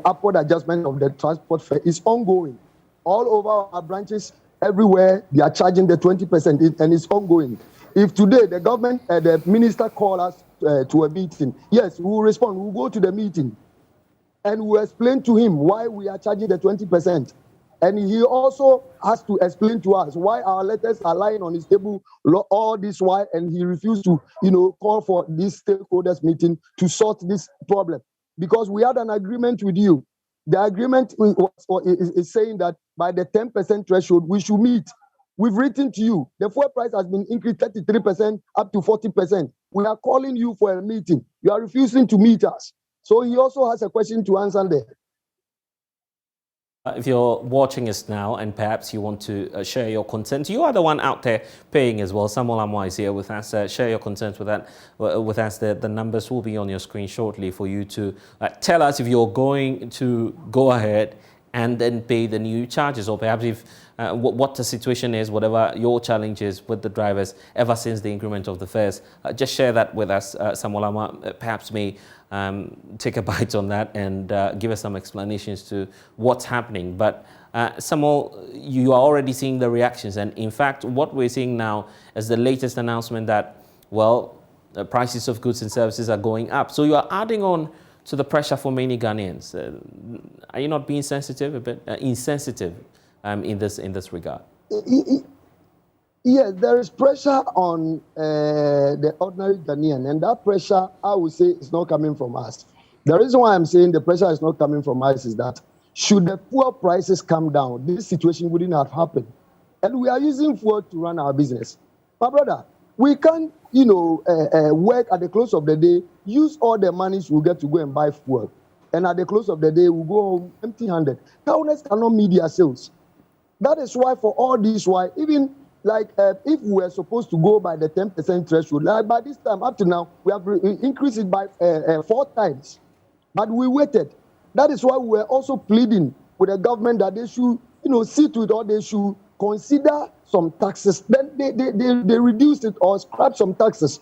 upward adjustment of the transport fare is ongoing. All over our branches, everywhere, they are charging the 20%, and it's ongoing. If today the government, the minister call us to a meeting, yes, we will respond. We will go to the meeting and we'll explain to him why we are charging the 20%. And he also has to explain to us why our letters are lying on his table all this while, and he refused to, call for this stakeholders meeting to sort this problem. Because we had an agreement with you. The agreement is saying that by the 10% threshold, we should meet. We've written to you. The fuel price has been increased 33% up to 40%. We are calling you for a meeting. You are refusing to meet us. So he also has a question to answer there. If you're watching us now and perhaps you want to share your content, you are the one out there paying as well. Samuel Amwa is here with us. Share your content with us. The numbers will be on your screen shortly for you to tell us if you're going to go ahead and then pay the new charges, or perhaps if what the situation is, whatever your challenge is with the drivers ever since the increment of the fares. Just share that with us. Samuel Amwa perhaps may take a bite on that and give us some explanations to what's happening. But Samuel, you are already seeing the reactions, and in fact what we're seeing now is the latest announcement that, well, the prices of goods and services are going up. So you are adding on to the pressure for many Ghanaians. Are you not being sensitive, a bit insensitive in this regard? Yes, there is pressure on the ordinary Ghanaian, and that pressure, I would say, is not coming from us. The reason why I'm saying the pressure is not coming from us is that should the fuel prices come down, this situation wouldn't have happened. And we are using fuel to run our business. My brother, we can't, work at the close of the day, use all the monies we get to go and buy fuel, and at the close of the day, we go home empty-handed. Owners cannot meet their sales. That is why, for all this, even if we were supposed to go by the 10% threshold, by this time, up to now, we have increased it by 4 times. But we waited. That is why we were also pleading with the government that they should, see to it, or they should consider some taxes. Then they reduced it or scrapped some taxes.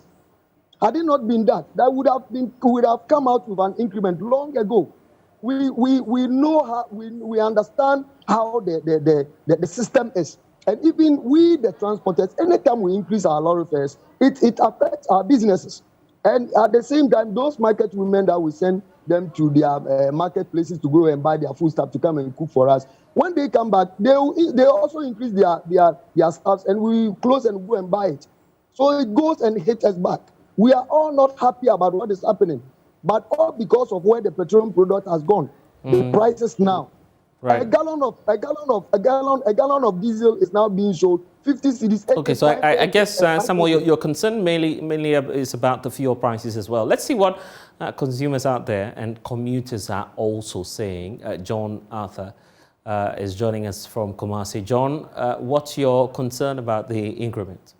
Had it not been that, we would have come out with an increment long ago. We know how, we understand how the system is. And even we, the transporters, anytime we increase our lorry fares, it affects our businesses. And at the same time, those market women that we send them to their marketplaces to go and buy their food stuff to come and cook for us. When they come back, they also increase their stuff, and we close and go and buy it. So it goes and hits us back. We are all not happy about what is happening, but all because of where the petroleum product has gone. The prices now. Right. A gallon of diesel is now being sold 50 cedis. Okay, so I guess Samuel, your concern mainly is about the fuel prices as well. Let's see what consumers out there and commuters are also saying. John Arthur is joining us from Kumasi. John, what's your concern about the increment?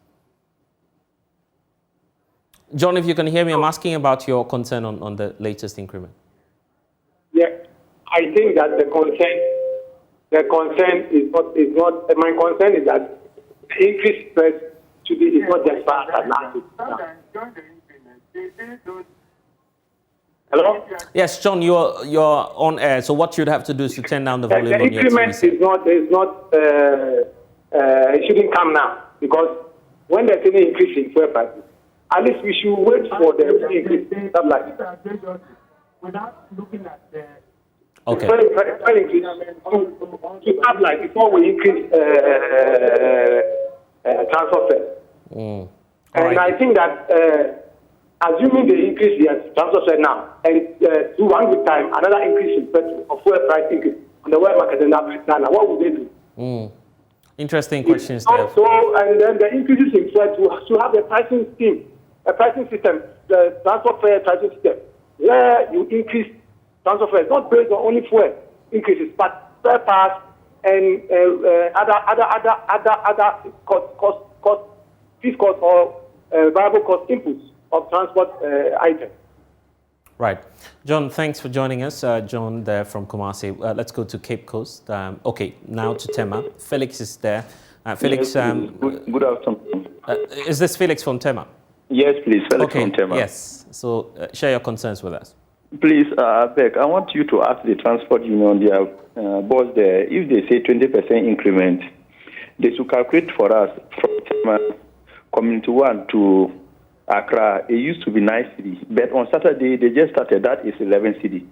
John, if you can hear me, I'm asking about your concern on the latest increment. Yeah, I think that the concern is not. My concern is that the increased price today is not just fast as last week. Hello. Yes, John, you're on air. So what you'd have to do is to turn down the volume on your increment TV. It shouldn't come now, because when there's any increase in fuel prices, at least we should wait for the increase. Stuff like that. Without looking at the to up like before we increase transfer fare. And I think that assuming they increase the transfer fare now, and to 1 week time, another increase in petrol or fuel price increase on the world market in Africa, what would they do? Interesting questions there. So, and then the increases in fuel to have a pricing scheme, a pricing system, the transfer fare pricing system, where you increase transfer fare, not based on only fuel increases, but spare parts and other fixed cost or variable cost inputs of transport items. Right. John, thanks for joining us. John there from Kumasi. Let's go to Cape Coast. Okay, now to Tema. Felix is there. Felix, yes, good afternoon. Is this Felix from Tema? Yes, please, Felix from Tema. Yes. So share your concerns with us. Please, Beck, I want you to ask the transport union, their boss there, if they say 20% increment, they should calculate for us from Tema, Community 1 to Accra. It used to be 9 cedis, but on Saturday they just started, that is 11 cedis.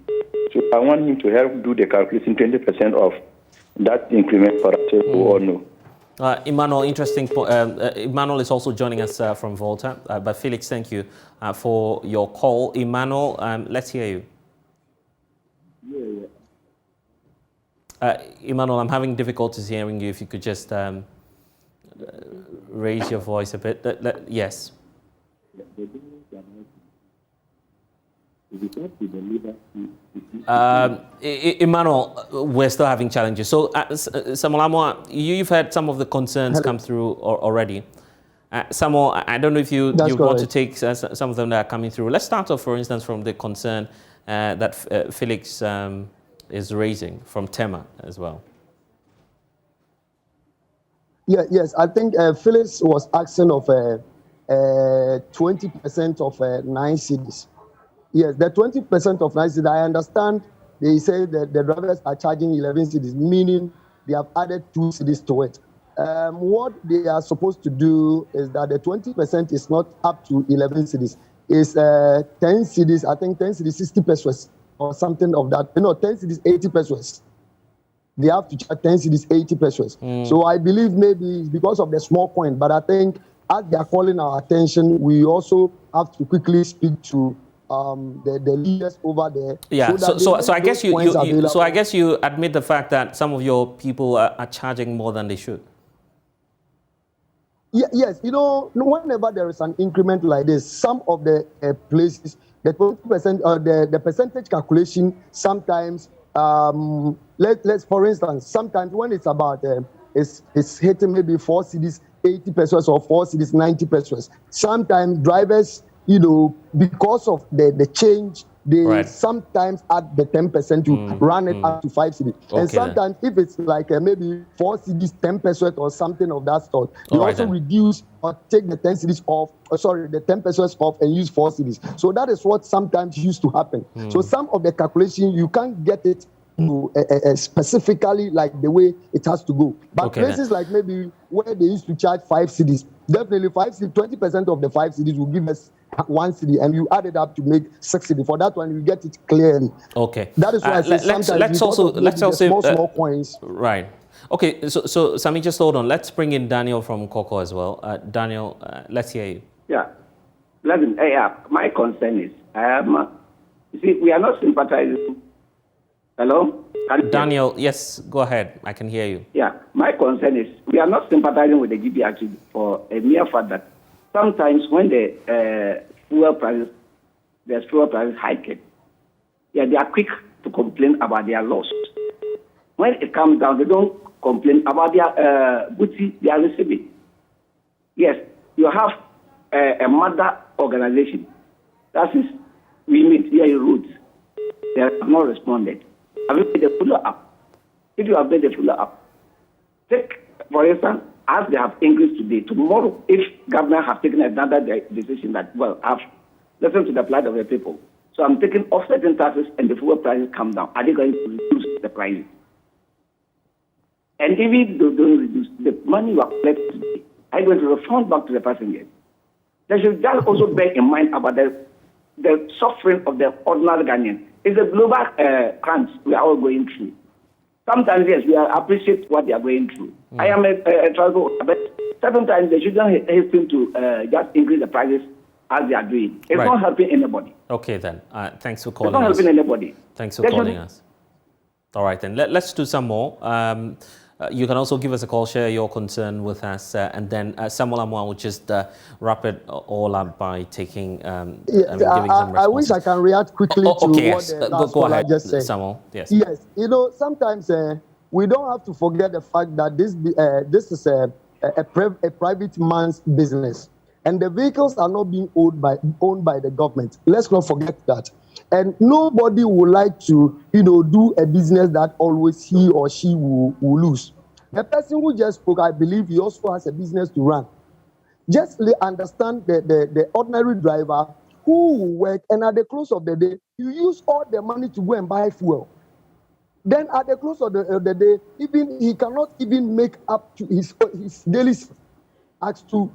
So I want him to help do the calculation, 20% of that increment for us to all know. Emmanuel, interesting point. Emmanuel is also joining us from Volta. But Felix, thank you for your call. Emmanuel, let's hear you. Emmanuel, I'm having difficulties hearing you. If you could just raise your voice a bit. Yes. Emmanuel, we're still having challenges. So, Samuel, you've had some of the concerns come through already. Samuel, I don't know if you want to take some of them that are coming through. Let's start off, for instance, from the concern that Felix is raising from Tema as well. Yeah, yes, I think Felix was asking of 20% of 9 cedis. Yes, the 20% of 9 cedis, I understand they say that the drivers are charging 11 cedis, meaning they have added 2 cedis to it. What they are supposed to do is that the 20% is not up to 11 cedis. It's 10 cedis, I think 10 cedis, 60 pesos or something of that. 10 cedis, 80 pesos. They have to charge 10 cedis, 80 pesos. So I believe maybe it's because of the small coin, but I think as they are calling our attention, we also have to quickly speak to the leaders over there. Yeah. So I guess I guess you admit the fact that some of your people are charging more than they should. Yeah, yes. Whenever there is an increment like this, some of the places, the 20% or the percentage calculation sometimes. Let's for instance, sometimes when it's about it's hitting maybe 4 cedis 80 pesos or 4 cedis 90 pesos. Sometimes drivers, because of the change, they sometimes add the 10% to run it up to 5 cedis. And sometimes if it's like maybe 4 cedis 10 pesos or something of that sort, they also reduce or take the 10 cedis off. The 10 pesos off and use 4 cedis. So that is what sometimes used to happen. So some of the calculation you can't get it to specifically like the way it has to go. But places like maybe where they used to charge 5 cedis, Definitely 5 cedi, 20% of the 5 cedis will give us 1 cedi, and you add it up to make 6 cedi. For that one, you get it clearly. Okay. That is why I say let's also small coins. Right. Okay. So Sami, just hold on. Let's bring in Daniel from Koko as well. Daniel, let's hear you. Yeah. Listen, my concern is, you see, we are not sympathizing. Hello? Daniel, yes, go ahead. I can hear you. Yeah. My concern is, we are not sympathizing with the GBRT for a mere fact that sometimes when the fuel prices hike, they are quick to complain about their loss. When it comes down, they don't complain about their booty they are receiving. Yes, you have a mother organization. That is, we meet here in Roots. They have not responded. Have you made a follow-up? If you have made a follow-up, take, for instance, as they have increased today, tomorrow, if government has taken another decision that, well, I've listened to the plight of the people, so I'm taking offsetting taxes and the fuel prices come down, are they going to reduce the prices? And if they don't reduce, the money you are collecting today, are you going to refund back to the passengers? They should just also bear in mind about the suffering of the ordinary Ghanaian. It's a global crunch we are all going through. Sometimes, yes, we appreciate what they are going through. I am a travel, but sometimes they shouldn't hasten to just increase the prices as they are doing. It's not helping anybody. Okay, then. Thanks for calling us. It's not helping anybody. Thanks for calling us. All right, then. Let's do some more. You can also give us a call, share your concern with us, and then Samuel Amwa will just wrap it all up by taking giving some responses. I wish I can react quickly to what the last caller just said. Samuel. Yes. Yes. You know, sometimes we don't have to forget the fact that this is a private man's business, and the vehicles are not being owned by the government. Let's not forget that. And nobody would like to, do a business that always he or she will lose. The person who just spoke, I believe he also has a business to run. Just understand the ordinary driver who will work, and at the close of the day, you use all the money to go and buy fuel. Then at the close of the day, even he cannot even make up to his daily acts to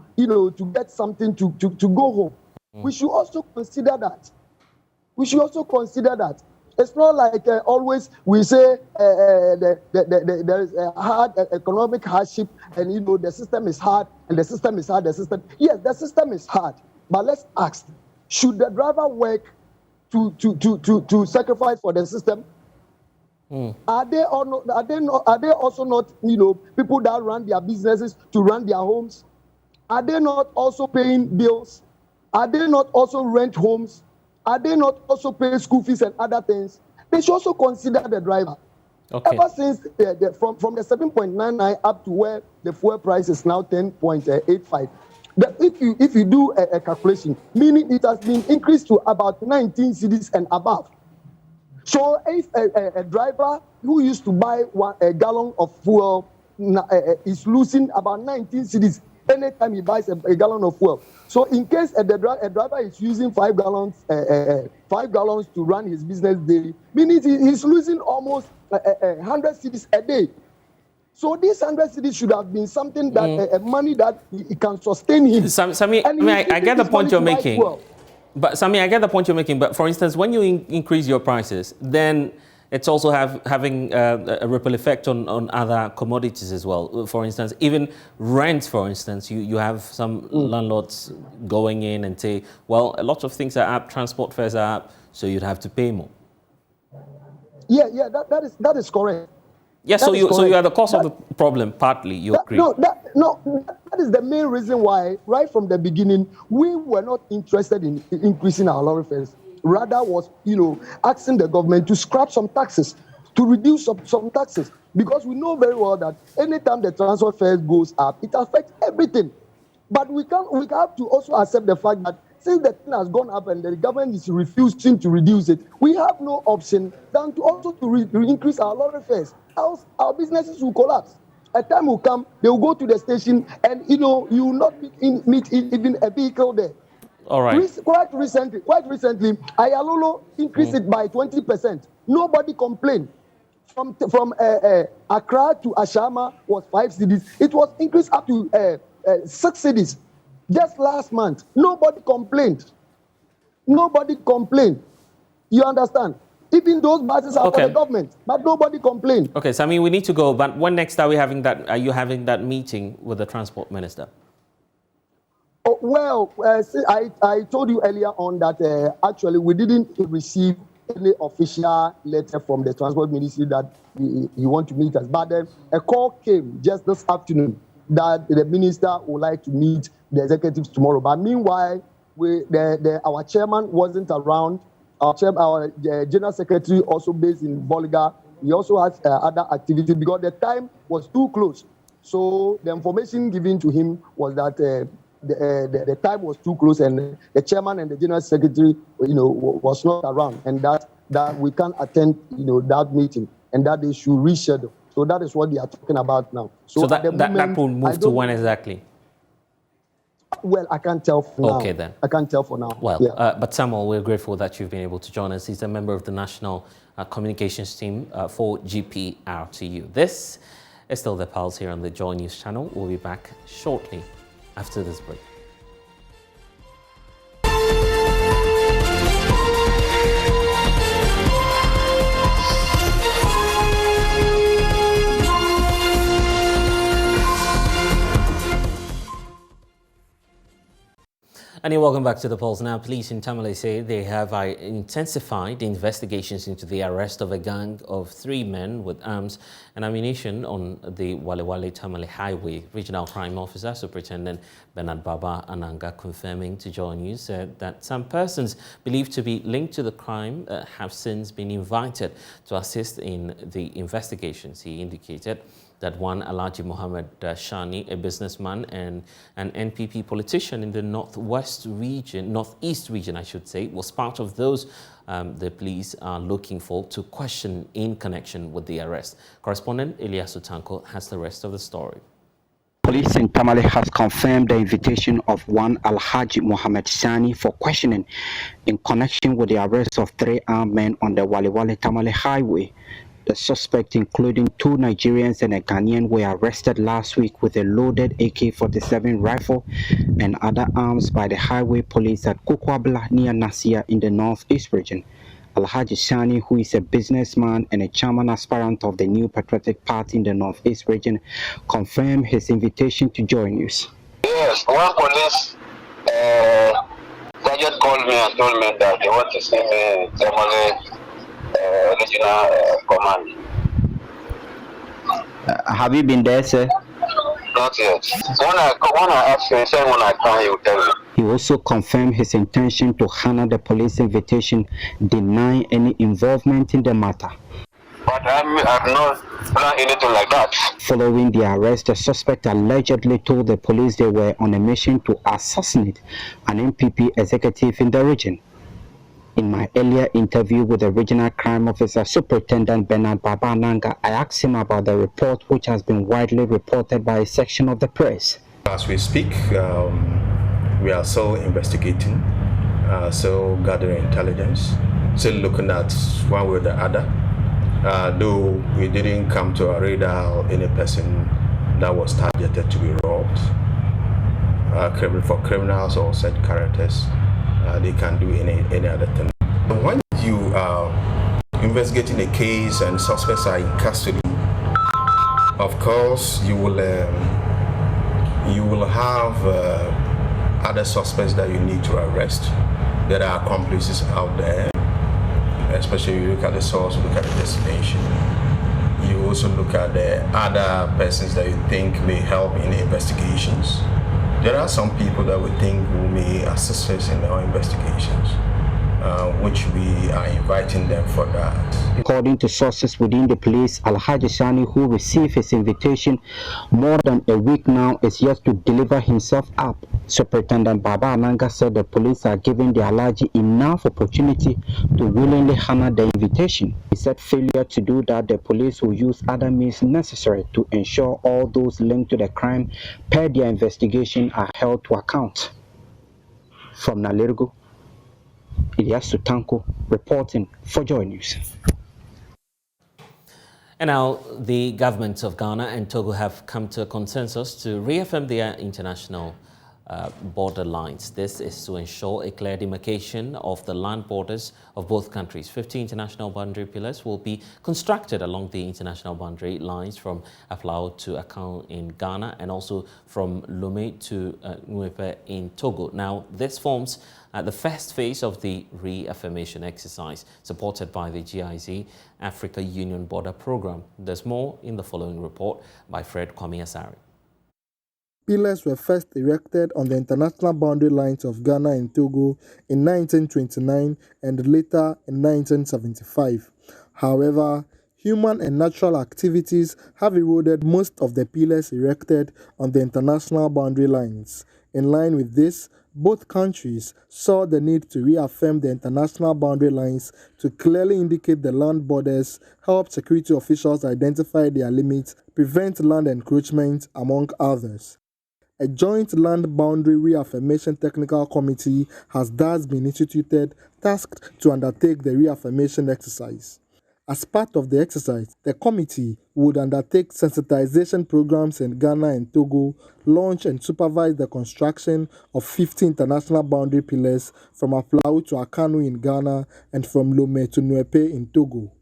get something to go home. We should also consider that. It's not like always we say there is a hard economic hardship, and the system is hard, and the system is hard. Yes, the system is hard, but let's ask: should the driver work to sacrifice for the system? Are they also not people that run their businesses to run their homes? Are they not also paying bills? Are they not also rent homes? Are they not also paying school fees and other things? They should also consider the driver. Okay. Ever since from the 7.99 up to where the fuel price is now 10.85, if you do a calculation, meaning it has been increased to about 19 cedis and above. So if a driver who used to buy a gallon of fuel is losing about 19 cedis anytime he buys a gallon of fuel. So in case a driver is using 5 gallons to run his business daily, meaning he's losing almost 100 cedis a day. So these 100 cedis should have been something that money that it can sustain him. Sami, I get the point you're making. But Sami, I get the point you're making. But for instance, when you increase your prices, then it's also having a ripple effect on other commodities as well. For instance, even rent, for instance, you have some landlords going in and say, well, a lot of things are up, transport fares are up, so you'd have to pay more. Yeah, that is correct. Yeah, so you are the cause of the problem, partly, you agree? That is the main reason why, right from the beginning, we were not interested in increasing our lorry fares. Rather was, asking the government to scrap some taxes, to reduce some taxes, because we know very well that anytime the transport fare goes up, it affects everything. But we have to also accept the fact that since the thing has gone up and the government is refusing to reduce it, we have no option than to also increase our lorry fares. Else our businesses will collapse. A time will come, they will go to the station, and you will not meet even a vehicle there. All right. Quite recently, Ayalolo increased it by 20%. Nobody complained. From Accra to Ashama was 5 cedis. It was increased up to 6 cities just last month. Nobody complained. Nobody complained. You understand? Even those buses are for the government, but nobody complained. Okay, so I mean, we need to go. But when next are we having that? Are you having that meeting with the transport minister? Oh, well, see, I told you earlier on that actually we didn't receive any official letter from the transport ministry that he want to meet us. But a call came just this afternoon that the minister would like to meet the executives tomorrow. But meanwhile, our chairman wasn't around. Our general secretary also based in Bolga. He also has other activities because the time was too close. So the information given to him was that the time was too close, and the chairman and the general secretary, was not around, and that we can't attend, that meeting, and that they should reschedule. So that is what they are talking about now. So that will move to when exactly? Well, I can't tell for now. Okay, then. I can't tell for now. Well, yeah. But Samuel, we're grateful that you've been able to join us. He's a member of the National Communications Team for GPRTU. This is still the Pulse here on the Joy News channel. We'll be back shortly after this break. And welcome back to the Pulse. Now, police in Tamale say they have intensified investigations into the arrest of a gang of 3 men with arms and ammunition on the Wale Tamale Highway. Regional Crime Officer Superintendent Bernard Baba Ananga confirming to JoyNews said that some persons believed to be linked to the crime have since been invited to assist in the investigations. He indicated that one Alhaji Mohammed Shani, a businessman and an NPP politician in the northeast region, I should say, was part of those the police are looking for to question in connection with the arrest. Correspondent Elias Utanko has the rest of the story. Police in Tamale has confirmed the invitation of one Alhaji Mohammed Shani for questioning in connection with the arrest of 3 armed men on the Wale Tamale Highway. The suspects, including 2 Nigerians and a Ghanaian, were arrested last week with a loaded AK-47 rifle and other arms by the highway police at Kukwabla near Nasia in the northeast region. Alhaji Shani, who is a businessman and a chairman aspirant of the New Patriotic Party in the northeast region, confirmed his invitation to JoyNews. Yes, one police sergeant called me and told me that they want to see me in Tamale regional command. Have you been there, sir? Not yet. When I ask him, he said when I can, he will tell me. He also confirmed his intention to honor the police invitation, denying any involvement in the matter. But I've not done anything like that. Following the arrest, the suspect allegedly told the police they were on a mission to assassinate an NPP executive in the region. In my earlier interview with the Regional Crime Officer Superintendent Bernard Baba Ananga, I asked him about the report which has been widely reported by a section of the press. As we speak, we are still investigating, still gathering intelligence, still looking at one way or the other. Though we didn't come to a radar or any person that was targeted to be robbed. For criminals or such characters, they can do any other thing. When you are investigating a case and suspects are in custody, of course you will have other suspects that you need to arrest. There are accomplices out there, especially you look at the source, look at the destination. You also look at the other persons that you think may help in the investigations. There are some people that we think may assist us in our investigations, which we are inviting them for that. According to sources within the police, Alhaji Shani, who received his invitation more than a week now, is yet to deliver himself up. Superintendent Baba Ananga said the police are giving the Alhaji enough opportunity to willingly honor the invitation. He said failure to do that, the police will use other means necessary to ensure all those linked to the crime per their investigation are held to account. From Nalirgo, Elias Sutanko reporting for JoyNews. And now the governments of Ghana and Togo have come to a consensus to reaffirm their international border lines. This is to ensure a clear demarcation of the land borders of both countries. 50 international boundary pillars will be constructed along the international boundary lines from Aflao to Akau in Ghana and also from Lomé to Nuepe in Togo. Now, this forms the first phase of the reaffirmation exercise supported by the GIZ Africa Union Border Program. There's more in the following report by Fred Kwame Asari. Pillars were first erected on the international boundary lines of Ghana and Togo in 1929 and later in 1975. However, human and natural activities have eroded most of the pillars erected on the international boundary lines. In line with this, both countries saw the need to reaffirm the international boundary lines to clearly indicate the land borders, help security officials identify their limits, prevent land encroachment, among others. A joint land boundary reaffirmation technical committee has thus been instituted, tasked to undertake the reaffirmation exercise. As part of the exercise, the committee would undertake sensitization programs in Ghana and Togo, launch and supervise the construction of 50 international boundary pillars from Aflao to Akanu in Ghana and from Lomé to Nuepe in Togo.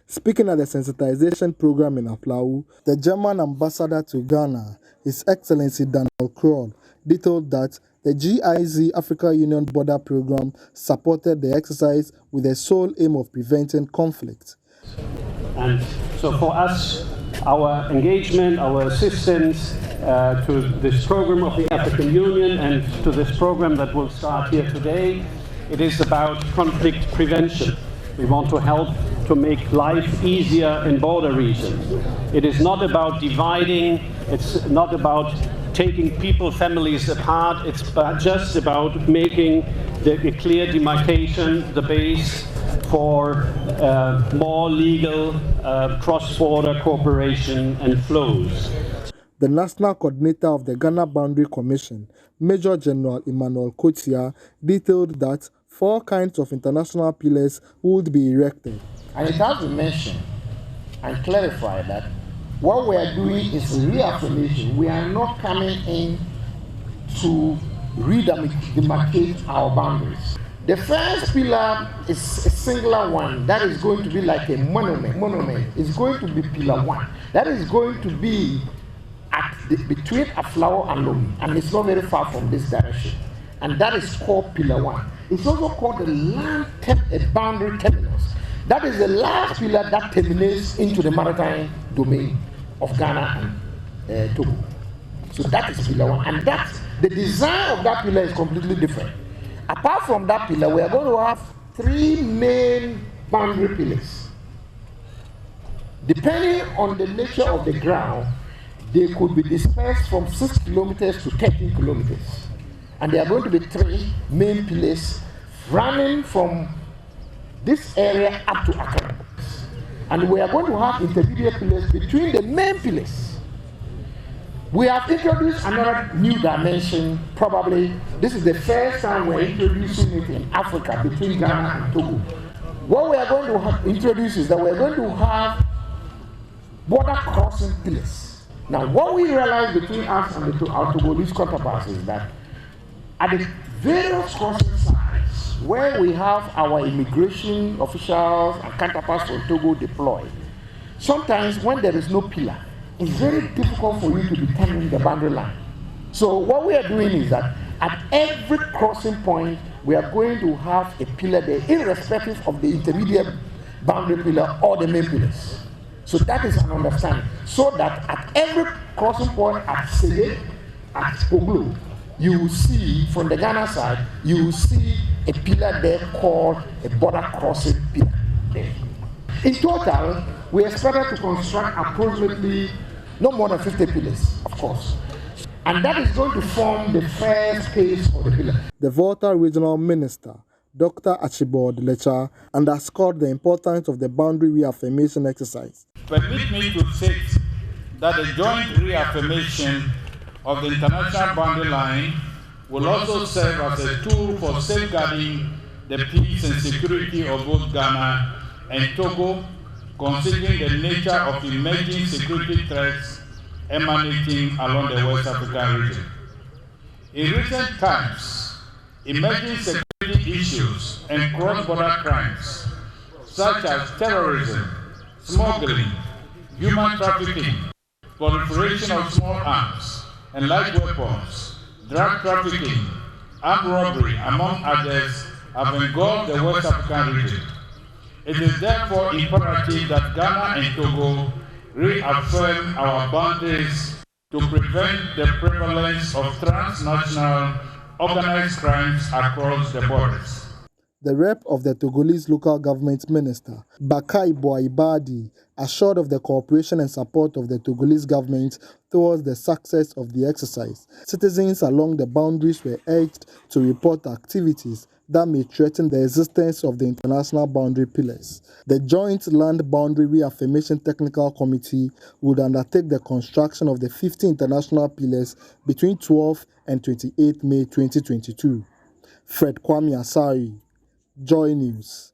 Speaking at the sensitization program in Aflao, the German ambassador to Ghana, His Excellency Daniel Kroll, detailed that the GIZ Africa Union Border Program supported the exercise with the sole aim of preventing conflict. And so for us, our engagement, our assistance to this program of the African Union and to this program that will start here today, it is about conflict prevention. We want to help to make life easier in border regions. It is not about dividing, it's not about taking people, families apart, it's just about making the clear demarcation, the base for more legal cross-border cooperation and flows. The national coordinator of the Ghana Boundary Commission, Major General Emmanuel Kotia, detailed that 4 kinds of international pillars would be erected. And it has been mentioned and clarified that what we are doing is reaffirmation. We are not coming in to redemarcate our boundaries. The first pillar is a singular one that is going to be like a monument. It's going to be pillar 1. That is going to be between Aflao and Lomé, and it's not very far from this direction. And that is called pillar 1. It's also called the land boundary terminus. That is the last pillar that terminates into the maritime domain of Ghana and Togo. So that is pillar 1. And the design of that pillar is completely different. Apart from that pillar, we are going to have 3 main boundary pillars. Depending on the nature of the ground, they could be dispersed from 6 kilometers to 13 kilometers. And there are going to be 3 main pillars running from this area up to Akanu. And we are going to have intermediate pillars between the main pillars. We have introduced another new dimension, probably this is the first time we're introducing it in Africa between Ghana and Togo. What we are going to introduce is that we're going to have border crossing pillars. Now, what we realize between us and our Togolese counterparts is that at the various crossing sites where we have our immigration officials and counterparts from Togo deployed, sometimes when there is no pillar, it's very difficult for you to determine the boundary line. So what we are doing is that at every crossing point, we are going to have a pillar there, irrespective of the intermediate boundary pillar or the main pillars. So that is an understanding. So that at every crossing point at Sogah, at Oglo, you will see, from the Ghana side, you will see a pillar there called a border crossing pillar there. In total, we expect to construct approximately no more than 50 pillars, of course. And that is going to form the first phase for the pillar. The Volta Regional Minister, Dr. Archibald Lecha, underscored the importance of the boundary reaffirmation exercise. Permit me to state that the joint reaffirmation of the international boundary line will also serve as a tool for safeguarding the peace and security of both Ghana and Togo, considering the nature of emerging security threats emanating along the West African region. In recent times, emerging security issues and cross-border crimes, such as terrorism, smuggling, human trafficking, proliferation of small arms and light weapons, drug trafficking, armed robbery, among others, have engulfed the West African region. It is therefore imperative that Ghana and Togo reaffirm our boundaries to prevent the prevalence of transnational organized crimes across the borders. The rep of the Togolese local government minister, Bakai Boaibadi, assured of the cooperation and support of the Togolese government towards the success of the exercise. Citizens along the boundaries were urged to report activities that may threaten the existence of the international boundary pillars. The Joint Land Boundary Reaffirmation Technical Committee would undertake the construction of the 50 international pillars between 12 and 28 May 2022. Fred Kwame Asari, JoyNews.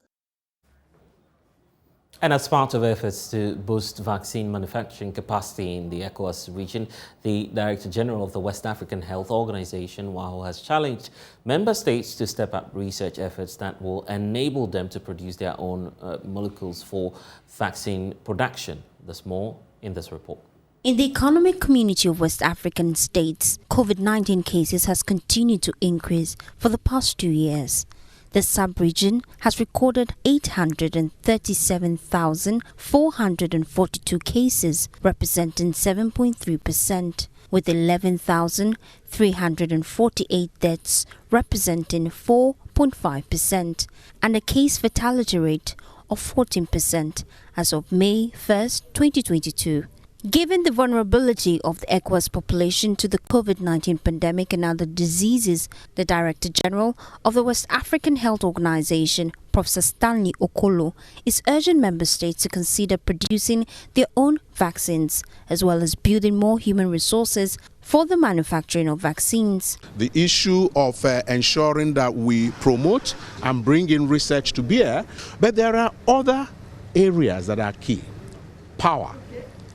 And as part of efforts to boost vaccine manufacturing capacity in the ECOWAS region, the Director General of the West African Health Organization, WAHO, has challenged member states to step up research efforts that will enable them to produce their own molecules for vaccine production. There's more in this report. In the economic community of West African states, COVID-19 cases has continued to increase for the past 2 years. The sub-region has recorded 837,442 cases, representing 7.3%, with 11,348 deaths, representing 4.5%, and a case fatality rate of 14% as of May 1st, 2022. Given the vulnerability of the ECOWAS population to the COVID-19 pandemic and other diseases, the Director General of the West African Health Organization, Professor Stanley Okolo, is urging member states to consider producing their own vaccines, as well as building more human resources for the manufacturing of vaccines. The issue of ensuring that we promote and bring in research to bear, but there are other areas that are key. Power.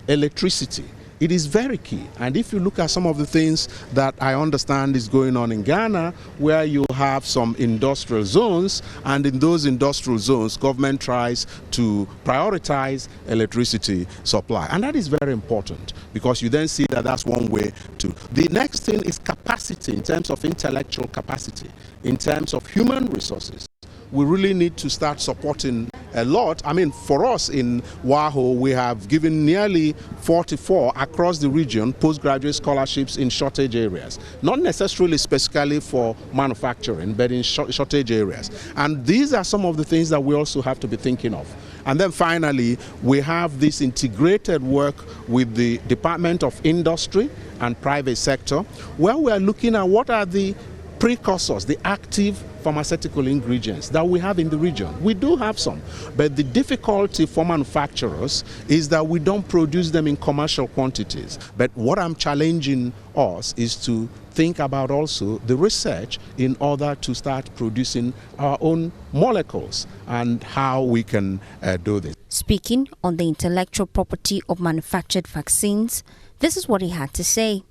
Electricity. It is very key. And if you look at some of the things that I understand is going on in Ghana, where you have some industrial zones, and in those industrial zones, government tries to prioritize electricity supply. And that is very important, because you then see that that's one way to. The next thing is capacity, in terms of intellectual capacity, in terms of human resources. We really need to start supporting a lot. I mean, for us in WAHO, we have given nearly 44 across the region postgraduate scholarships in shortage areas. Not necessarily specifically for manufacturing, but in shortage areas. And these are some of the things that we also have to be thinking of. And then finally, we have this integrated work with the Department of Industry and private sector, where we are looking at what are the precursors, the active pharmaceutical ingredients that we have in the region. We do have some, but the difficulty for manufacturers is that we don't produce them in commercial quantities. But what I'm challenging us is to think about also the research in order to start producing our own molecules and how we can do this. Speaking on the intellectual property of manufactured vaccines, this is what he had to say.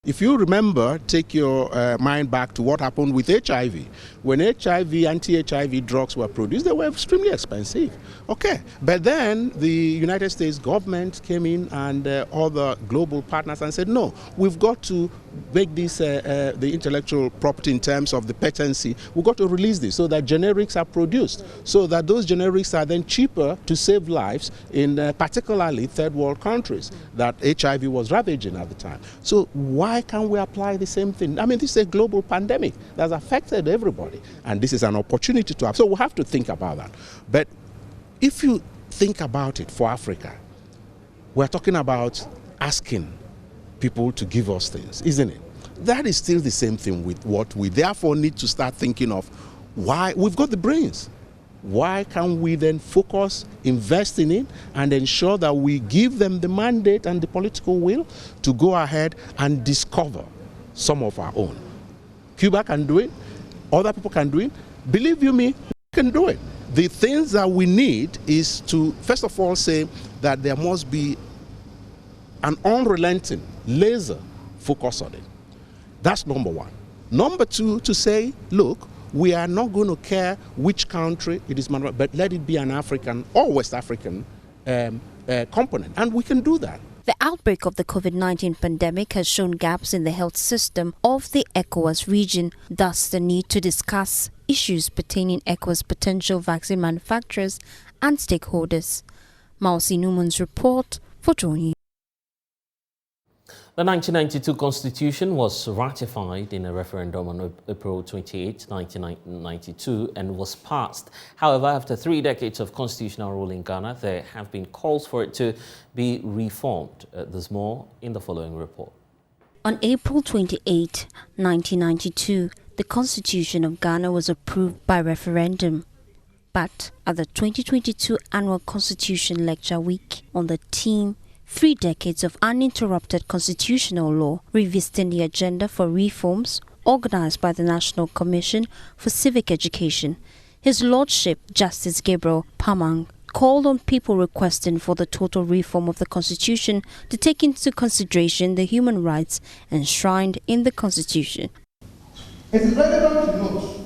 If you remember, take your mind back to what happened with HIV. When anti-HIV drugs were produced, they were extremely expensive. Okay, but then the United States government came in and other global partners and said, no, we've got to make this the intellectual property in terms of the patency. We've got to release this so that generics are produced, so that those generics are then cheaper to save lives in particularly third world countries that HIV was ravaging at the time. So why can't we apply the same thing? I mean, this is a global pandemic that's affected everybody, and this is an opportunity to have. So we have to think about that. But if you think about it for Africa, we're talking about asking people to give us things, isn't it? That is still the same thing with what we therefore need to start thinking of. Why? We've got the brains. Why can't we then focus, invest in it, and ensure that we give them the mandate and the political will to go ahead and discover some of our own? Cuba can do it. Other people can do it. Believe you me, we can do it. The things that we need is to, first of all, say that there must be an unrelenting laser focus on it. That's number one. Number two, to say, look, we are not going to care which country it is, but let it be an African or West African component, and we can do that. The outbreak of the COVID-19 pandemic has shown gaps in the health system of the ECOWAS region, thus the need to discuss issues pertaining ECOWAS potential vaccine manufacturers and stakeholders. Mausi Numan's report for JoyNews. The 1992 Constitution was ratified in a referendum on April 28, 1992 and was passed. However, after 3 decades of constitutional rule in Ghana, there have been calls for it to be reformed. There's more in the following report. On April 28, 1992, the Constitution of Ghana was approved by referendum. But at the 2022 Annual Constitution Lecture Week on the theme 3 decades of uninterrupted constitutional law, revisiting the agenda for reforms organized by the National Commission for Civic Education, His Lordship Justice Gabriel Pamang called on people requesting for the total reform of the Constitution to take into consideration the human rights enshrined in the Constitution. It is relevant to note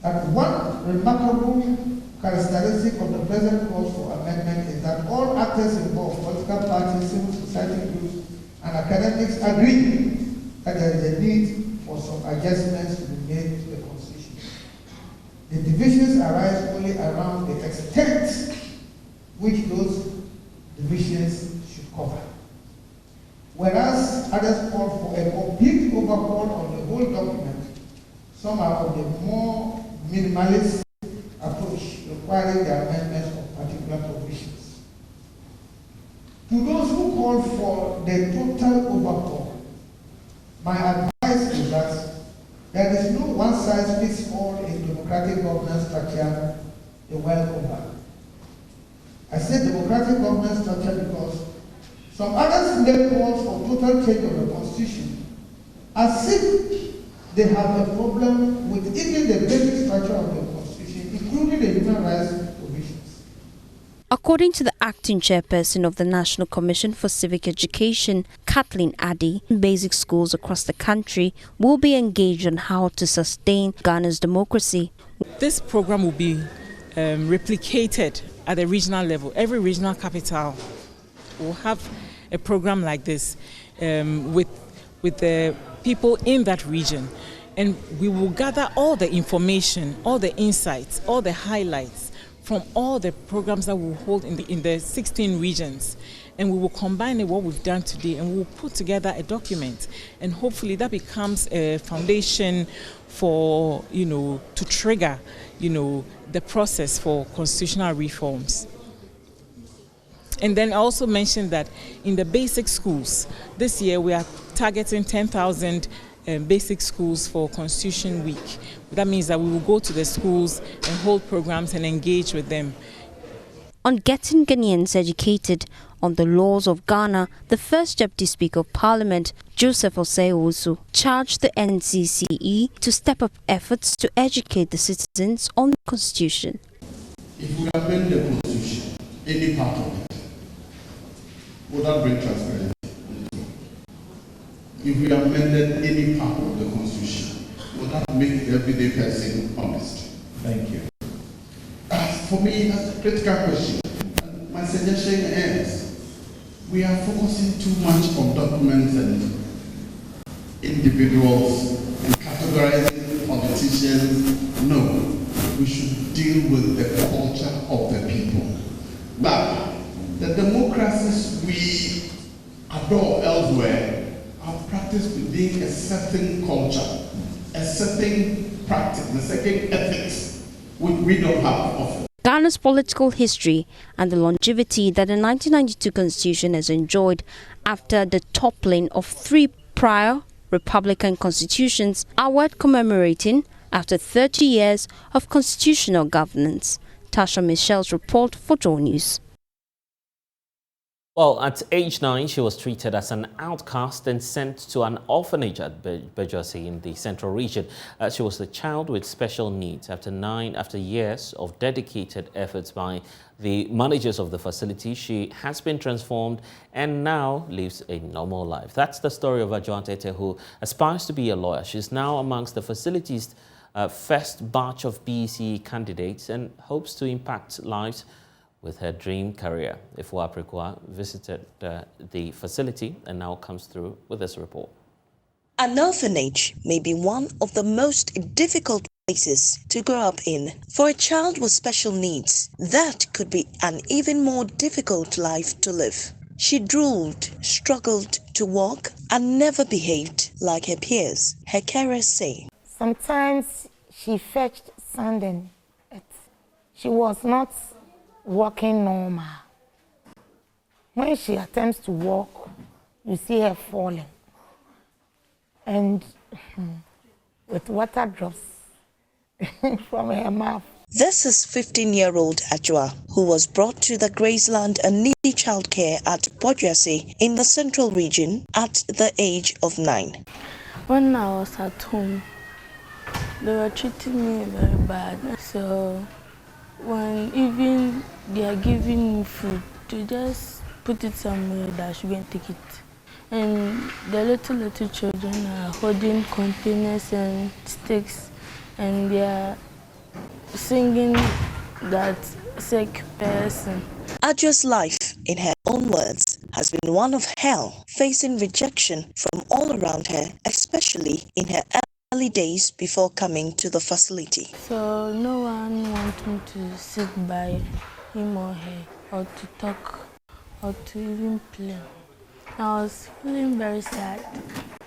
that one remarkable characteristic of the present calls for amendment is that all actors involved, political parties, civil society groups, and academics agree that there is a need for some adjustments to be made to the Constitution. The divisions arise only around the extent which those divisions should cover. Whereas others call for a complete overhaul of the whole document, some are of the more minimalist approach, requiring the amendments of particular provisions. To those who call for the total overhaul, my advice is that there is no one-size-fits-all in democratic governance structure the world over. I say democratic governance structure because some others make calls for total change of the Constitution as if they have a problem with even the basic structure of the Constitution, including the human rights provisions. According to the acting chairperson of the National Commission for Civic Education, Kathleen Addy, basic schools across the country will be engaged on how to sustain Ghana's democracy. This program will be replicated at the regional level. Every regional capital will have a program like this with the people in that region, and we will gather all the information, all the insights, all the highlights from all the programs that we'll hold in the 16 regions, and we will combine it what we've done today, and we'll put together a document, and hopefully that becomes a foundation for to trigger the process for constitutional reforms. And then I also mentioned that in the basic schools, this year we are targeting 10,000 basic schools for Constitution Week. That means that we will go to the schools and hold programs and engage with them. On getting Ghanaians educated on the laws of Ghana, the first Deputy Speaker of Parliament, Joseph Osei-Owusu, charged the NCCE to step up efforts to educate the citizens on the Constitution. If we amend the Constitution, any part of it, would that bring transparency? If we amended any part of the Constitution, would that make the everyday person honest? Thank you. For me, that's a critical question. And my suggestion is, we are focusing too much on documents and individuals and categorizing politicians. No, we should deal with the culture of the people. But the democracies we adore elsewhere are practiced within a certain culture, a certain practice, a certain ethics, which we don't have often. Ghana's political history and the longevity that the 1992 Constitution has enjoyed after the toppling of 3 prior Republican constitutions are worth commemorating after 30 years of constitutional governance. Tasha Michelle's report for JoyNews. Well, at age 9, she was treated as an outcast and sent to an orphanage at Bawku in the central region. She was a child with special needs. After years of dedicated efforts by the managers of the facility, she has been transformed and now lives a normal life. That's the story of Ajua Tete, who aspires to be a lawyer. She's now amongst the facility's first batch of BEC candidates and hopes to impact lives with her dream career. Ifua Prekua visited the facility and now comes through with this report. An orphanage may be one of the most difficult places to grow up in. For a child with special needs, that could be an even more difficult life to live. She drooled, struggled to walk, and never behaved like her peers, her carers say. Sometimes she fetched sand and she was not walking normal. When she attempts to walk, you see her falling. And with water drops from her mouth. This is 15-year-old Ajua, who was brought to the Graceland and needy childcare at Bawku in the central region at the age of 9. When I was at home, they were treating me very bad. So when even they are giving me food, to just put it somewhere that I shouldn't take it. And the little children are holding containers and sticks, and they are singing that sick person. Ajua's life, in her own words, has been one of hell, facing rejection from all around her, especially in her early days before coming to the facility. So no one wanted me to sit by him or her, or to talk, or to even play. I was feeling very sad.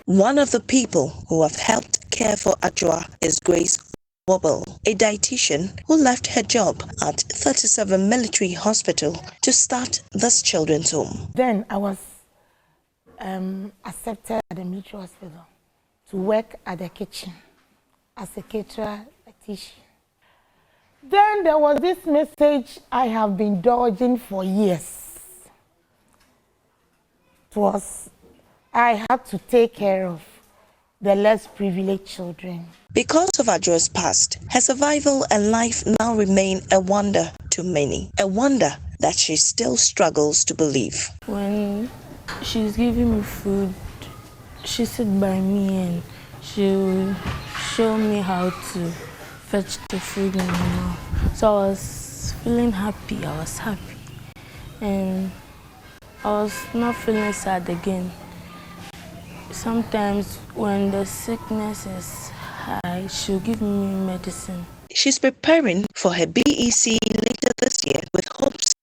One of the people who have helped care for Ajua is Grace Wobble, a dietitian who left her job at 37 Military Hospital to start this children's home. Then I was accepted at the military hospital to work at the kitchen as a caterer dietitian. Then there was this message I have been dodging for years. It was I had to take care of the less privileged children. Because of Ajua's past, her survival and life now remain a wonder to many. A wonder that she still struggles to believe. When she's giving me food, she sits by me and she will show me how to fetch the food in my mouth. So I was feeling happy, I was happy. And I was not feeling sad again. Sometimes when the sickness is high, she'll give me medicine. She's preparing for her BEC later this year with hopes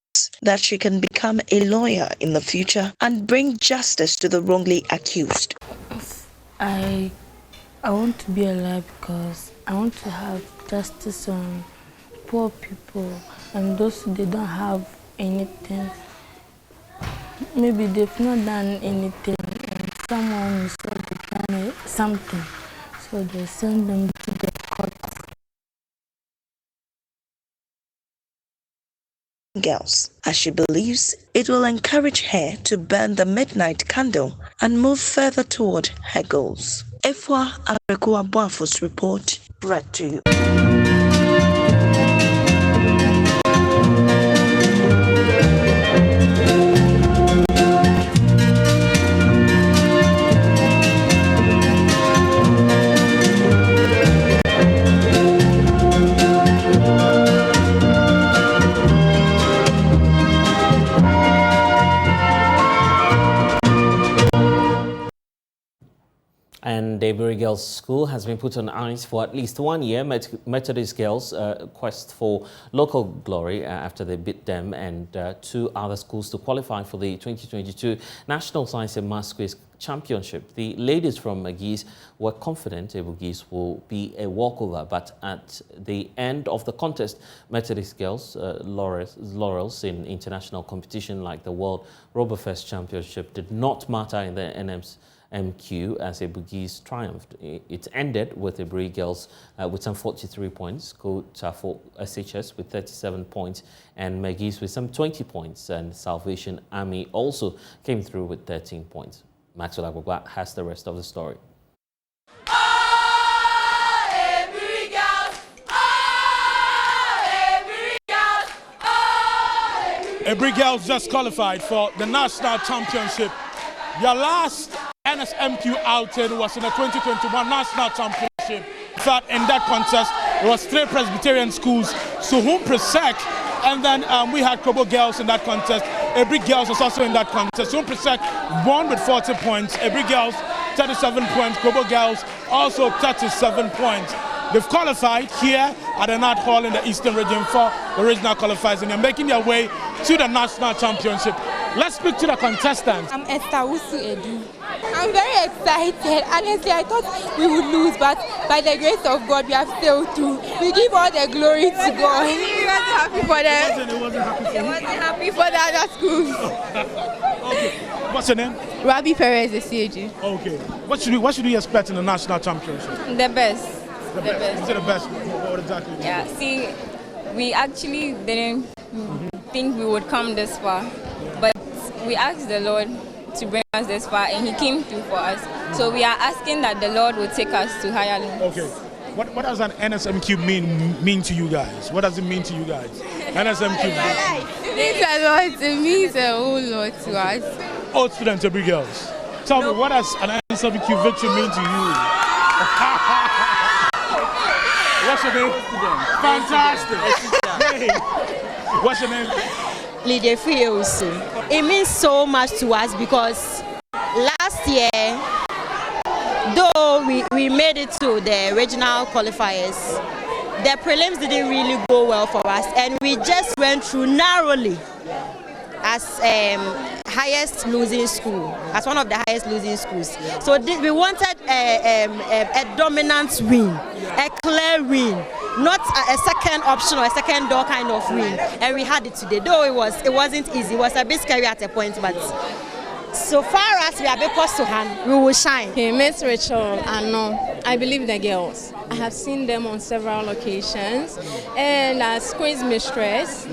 that she can become a lawyer in the future and bring justice to the wrongly accused. I want to be a lawyer because I want to have justice on poor people and those who don't have anything. Maybe they've not done anything and someone said they've done something, so they send them to the court. Girls, as she believes it will encourage her to burn the midnight candle and move further toward her goals. Ifua Prekua Boafo's report, read to you. And Daybury Girls School has been put on ice for at least 1 year. Methodist Girls quest for local glory after they beat them and 2 other schools to qualify for the 2022 National Science and Maths Quiz Championship. The ladies from Magis were confident Magis will be a walkover, but at the end of the contest, Methodist Girls' laurels in international competition like the World Robofest Championship did not matter in the NM's MQ as Ebugis triumphed. It ended with Ebri Girls with some 43 points, Kotafo SHS with 37 points, and Megis with some 20 points, and Salvation Army also came through with 13 points. Maxwell Agbagba has the rest of the story. Ebri Girls just qualified for the national championship. Your last NSMQ outing was in the 2021 national championship. In fact, in that contest, it was 3 Presbyterian schools, Suhum Presec, and then we had Kobo Girls in that contest. Ebri Girls was also in that contest. Suhum Presec won with 40 points. Ebri Girls 37 points. Kobo Girls also 37 points. They've qualified here at the Nat Hall in the Eastern region for the regional qualifiers, and they're making their way to the national championship. Let's speak to the contestants. I'm Esther Usu Edu. I'm very excited. Honestly, I thought we would lose, but by the grace of God, we have sailed through. We give all the glory to God. We wasn't happy for them. It wasn't happy for the other schools. Okay. What's your name? Rabi Perez, the CAG. Okay. What should we expect in the national championship? The best. The best. Is it the best? What exactly? Yeah. See, we actually didn't think we would come this far, but we asked the Lord to bring us this far, and He came through for us. So we are asking that the Lord will take us to higher levels. Okay. What does an NSMQ mean to you guys? What does it mean to you guys? NSMQ. It means a lot. It means a whole lot to us. Old students, Ebri Girls. Tell me, what does an NSMQ victory mean to you? What's your name? Fantastic. Hey. What's your name? Lydia Frieusu. It means so much to us because last year, though we made it to the regional qualifiers, the prelims didn't really go well for us, and we just went through narrowly as highest losing school, as one of the highest losing schools. So we wanted a dominant win, a clear win, not a second option or a second door kind of win. And we had it today, though it wasn't easy. It was a bit scary at a point, but so far as we are close to hand, we will shine. Okay, Miss Rachel, I believe the girls. I have seen them on several occasions, and as quiz mistress,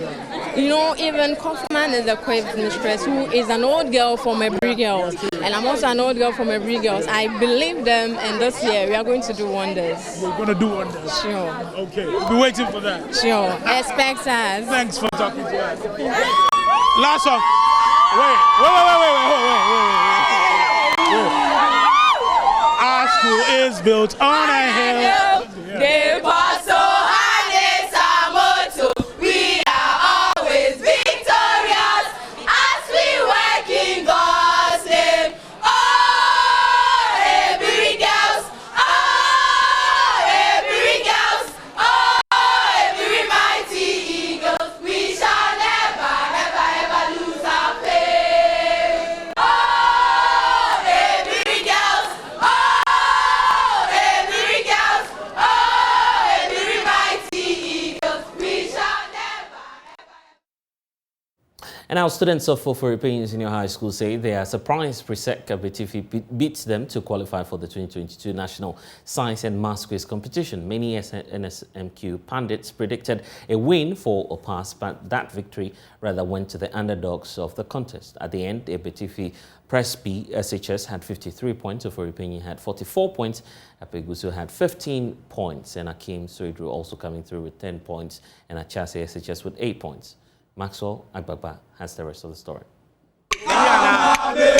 even Kaufman is a quiz mistress who is an old girl from Ebri Girls, and I'm also an old girl from Ebri Girls. I believe them, and this year we are going to do wonders. We're going to do wonders. Sure. Okay, we'll be waiting for that. Sure. Expect us. Thanks for talking to us. Last one. Wait. Our school is built on a hill. De paso Samoto, we are always victorious as we work in God's name. Oh, Ebri Girls, Ebri mighty eagles, we shall never, ever, ever lose our faith. Oh, Ebri Girls, And our students of Foforipe Senior High School say they are surprised Presec Betifi beats them to qualify for the 2022 National Science and Maths Quiz competition. Many NSMQ pundits predicted a win for Opas, but that victory rather went to the underdogs of the contest. At the end, Betifi Press B SHS had 53 points, Foforipe had 44 points, Apegusu had 15 points, and Akim Soidru also coming through with 10 points, and Achase SHS with 8 points. Maxwell Agbagba has the rest of the story. We are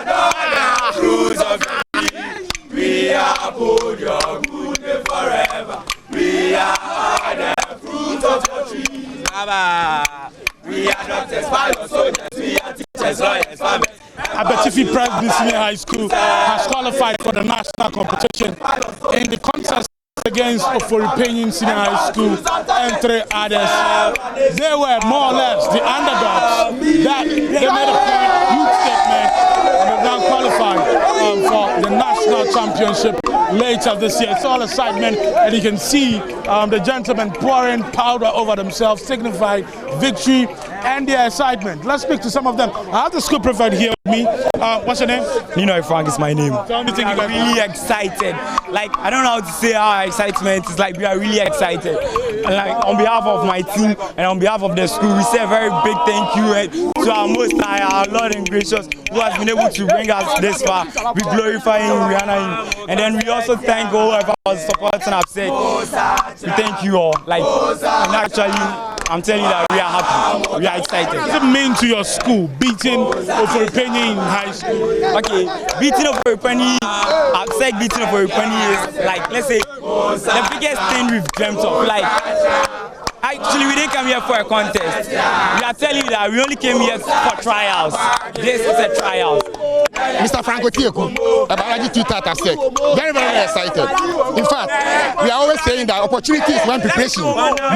not fruits of we are put your good forever. We are the fruit of your tree. We are doctors, pilots, soldiers, we are teachers, lawyers, farmers. Abetifi Press Senior High School has qualified for the national competition in the contest against Oforipe Senior High School and 3 others. They were more or less the underdogs that they made a huge statement and have now qualified for the national championship later this year. It's all excitement, and you can see the gentlemen pouring powder over themselves, signifying victory and their excitement. Let's speak to some of them. I have the school prefect here with me. What's your name? Nino Frank is my name. Tell me, we are really excited. Like, I don't know how to say our excitement. It's like we are really excited. And like, on behalf of my team and on behalf of the school, we say a very big thank you to our Most High, our Lord and Gracious, who has been able to bring us this far. We glorify Him, we honor Him. And then we also thank all of our supporters and upset. We thank you all. Like, and actually, I'm telling you that we are happy. We are excited. What does it mean to your school, beating Oforipenyi in high school? Okay, beating Oforipenyi, I've said beating Oforipenyi is like, let's say, the biggest thing we've dreamt of. Like, actually, we didn't come here for a contest. We are telling you that we only came here for trials. This is a trial. Mr. Franco Tieku, a biology tutor at SEC. Very, very excited. In fact, we are always saying that opportunities when preparation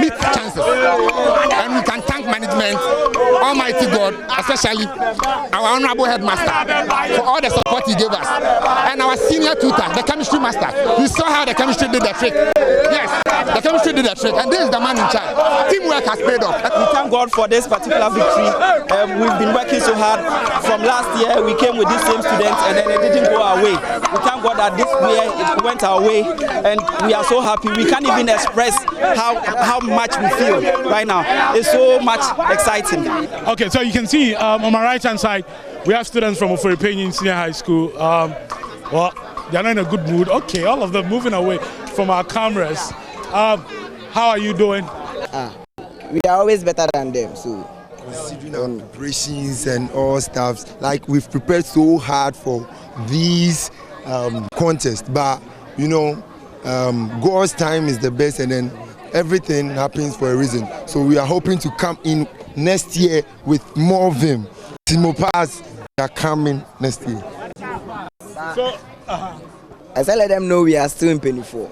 meet chances. And we can thank management, Almighty God, especially our honorable headmaster, for all the support he gave us. And our senior tutor, the chemistry master. We saw how the chemistry did the trick. Yes, the chemistry did the trick. And this is the man in charge. Teamwork has paid off. We thank God for this particular victory. We've been working so hard. From last year, we came with these same students and then it didn't go our way. We thank God that this year it went our way and we are so happy. We can't even express how much we feel right now. It's so much exciting. Okay, so you can see on my right-hand side, we have students from Oforipenyi Senior High School. Well, they're not in a good mood. Okay, all of them moving away from our cameras. How are you doing? We are always better than them, so considering our preparations and all stuff, like we've prepared so hard for these contests, but you know, God's time is the best, and then everything happens for a reason. So we are hoping to come in next year with more of them. Timopas are coming next year. So, as I let them know, we are still in Penny 4.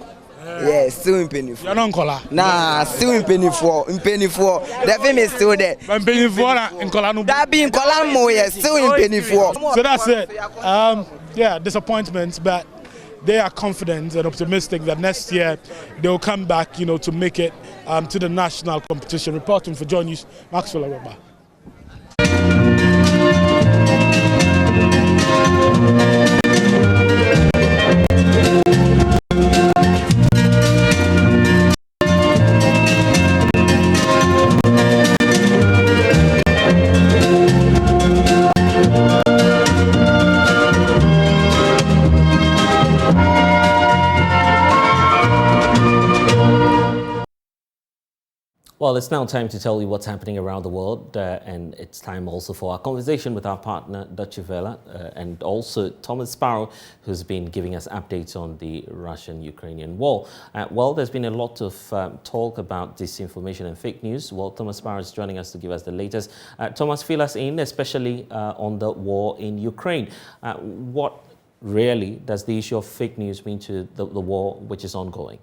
Yeah, still in Penny 4. You're not in Kola? Nah, still in Penny 4. In Penny 4. The film is still there. But in Penny 4 in Kola? That be in Kola more, yeah, still in Penny 4. So that's it. Yeah, disappointments, but they are confident and optimistic that next year they'll come back, you know, to make it to the national competition. Reporting for JoyNews, Maxwell Araba. Well, it's now time to tell you what's happening around the world, and it's time also for our conversation with our partner, Deutsche Welle, and also Thomas Sparrow, who's been giving us updates on the Russian-Ukrainian war. Well, there's been a lot of talk about disinformation and fake news. Well, Thomas Sparrow is joining us to give us the latest. Thomas, fill us in, especially on the war in Ukraine. What really does the issue of fake news mean to the war which is ongoing?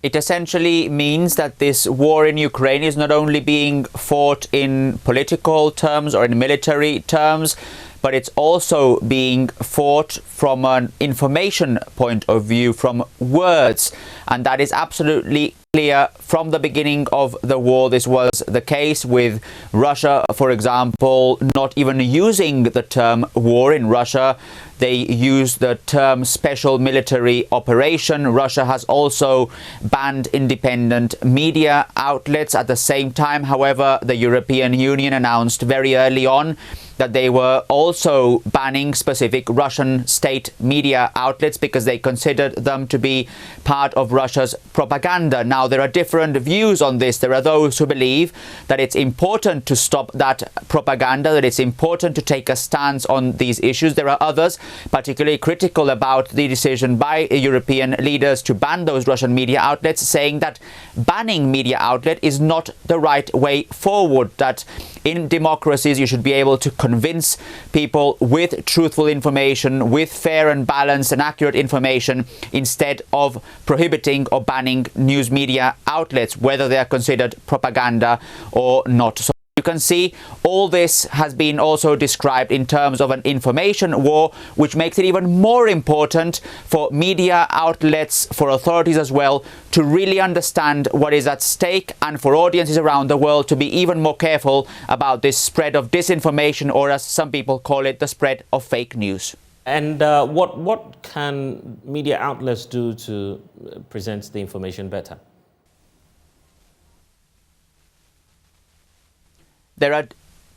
It essentially means that this war in Ukraine is not only being fought in political terms or in military terms, but it's also being fought from an information point of view, from words. And that is absolutely clear from the beginning of the war. This was the case with Russia, for example, not even using the term war in Russia. They use the term special military operation. Russia has also banned independent media outlets. At the same time, however, the European Union announced very early on that they were also banning specific Russian state media outlets because they considered them to be part of Russia's propaganda. Now, there are different views on this. There are those who believe that it's important to stop that propaganda, that it's important to take a stance on these issues. There are others particularly critical about the decision by European leaders to ban those Russian media outlets, saying that banning media outlet is not the right way forward, that in democracies you should be able to convince people with truthful information, with fair and balanced and accurate information, instead of prohibiting or banning news media outlets, whether they are considered propaganda or not. So You can see all this has been also described in terms of an information war, which makes it even more important for media outlets, for authorities as well, to really understand what is at stake, and for audiences around the world to be even more careful about this spread of disinformation, or as some people call it, the spread of fake news. And what can media outlets do to present the information better?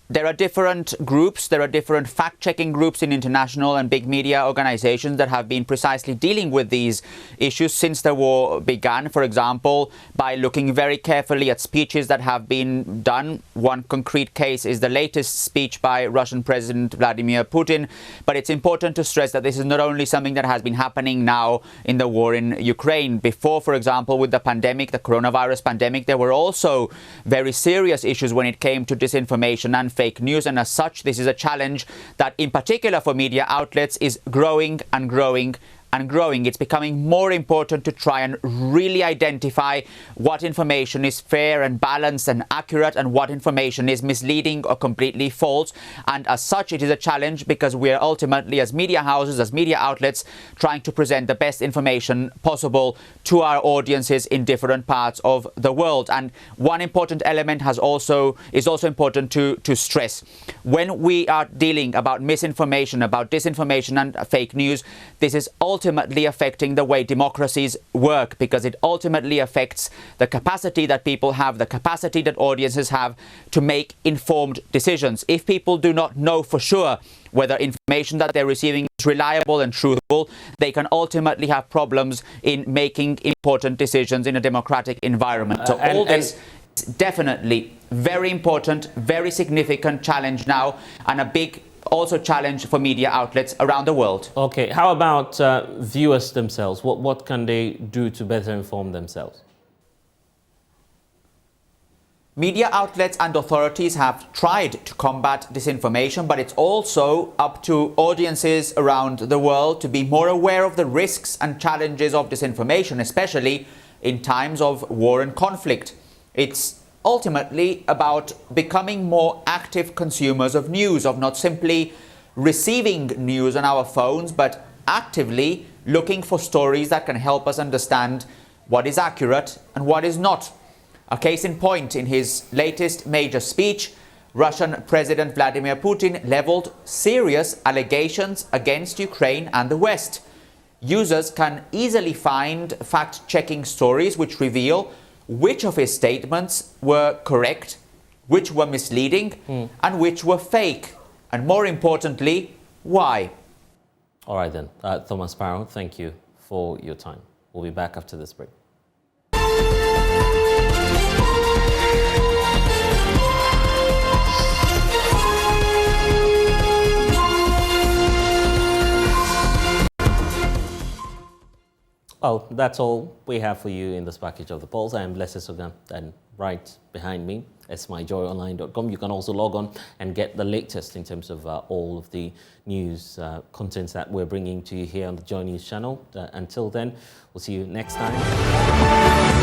There are different groups, there are different fact-checking groups in international and big media organizations that have been precisely dealing with these issues since the war began. For example, by looking very carefully at speeches that have been done. One concrete case is the latest speech by Russian President Vladimir Putin. But it's important to stress that this is not only something that has been happening now in the war in Ukraine. Before, for example, with the pandemic, the coronavirus pandemic, there were also very serious issues when it came to disinformation and fake news, and as such this is a challenge that in particular for media outlets is growing and growing and growing. It's becoming more important to try and really identify what information is fair and balanced and accurate and what information is misleading or completely false. And as such, it is a challenge because we are ultimately, as media houses, as media outlets, trying to present the best information possible to our audiences in different parts of the world. And one important element is also important to stress. When we are dealing about misinformation, about disinformation and fake news, this is ultimately affecting the way democracies work, because it ultimately affects the capacity that people have, the capacity that audiences have to make informed decisions. If people do not know for sure whether information that they're receiving is reliable and truthful, they can ultimately have problems in making important decisions in a democratic environment. So all this is definitely very important, very significant challenge now, and a big also challenge for media outlets around the world. Okay, how about viewers themselves? What can they do to better inform themselves? Media outlets and authorities have tried to combat disinformation, but it's also up to audiences around the world to be more aware of the risks and challenges of disinformation, especially in times of war and conflict. It's ultimately about becoming more active consumers of news, of not simply receiving news on our phones, but actively looking for stories that can help us understand what is accurate and what is not. A case in point, in his latest major speech, Russian President Vladimir Putin leveled serious allegations against Ukraine and the West. Users can easily find fact-checking stories which reveal which of his statements were correct, which were misleading, and which were fake. And more importantly, why? All right then. Thomas Barrow, thank you for your time. We'll be back after this break. Well, that's all we have for you in this package of the polls. I am Blessed Sogah, and right behind me is myjoyonline.com. You can also log on and get the latest in terms of all of the news contents that we're bringing to you here on the Joy News channel. Until then, we'll see you next time.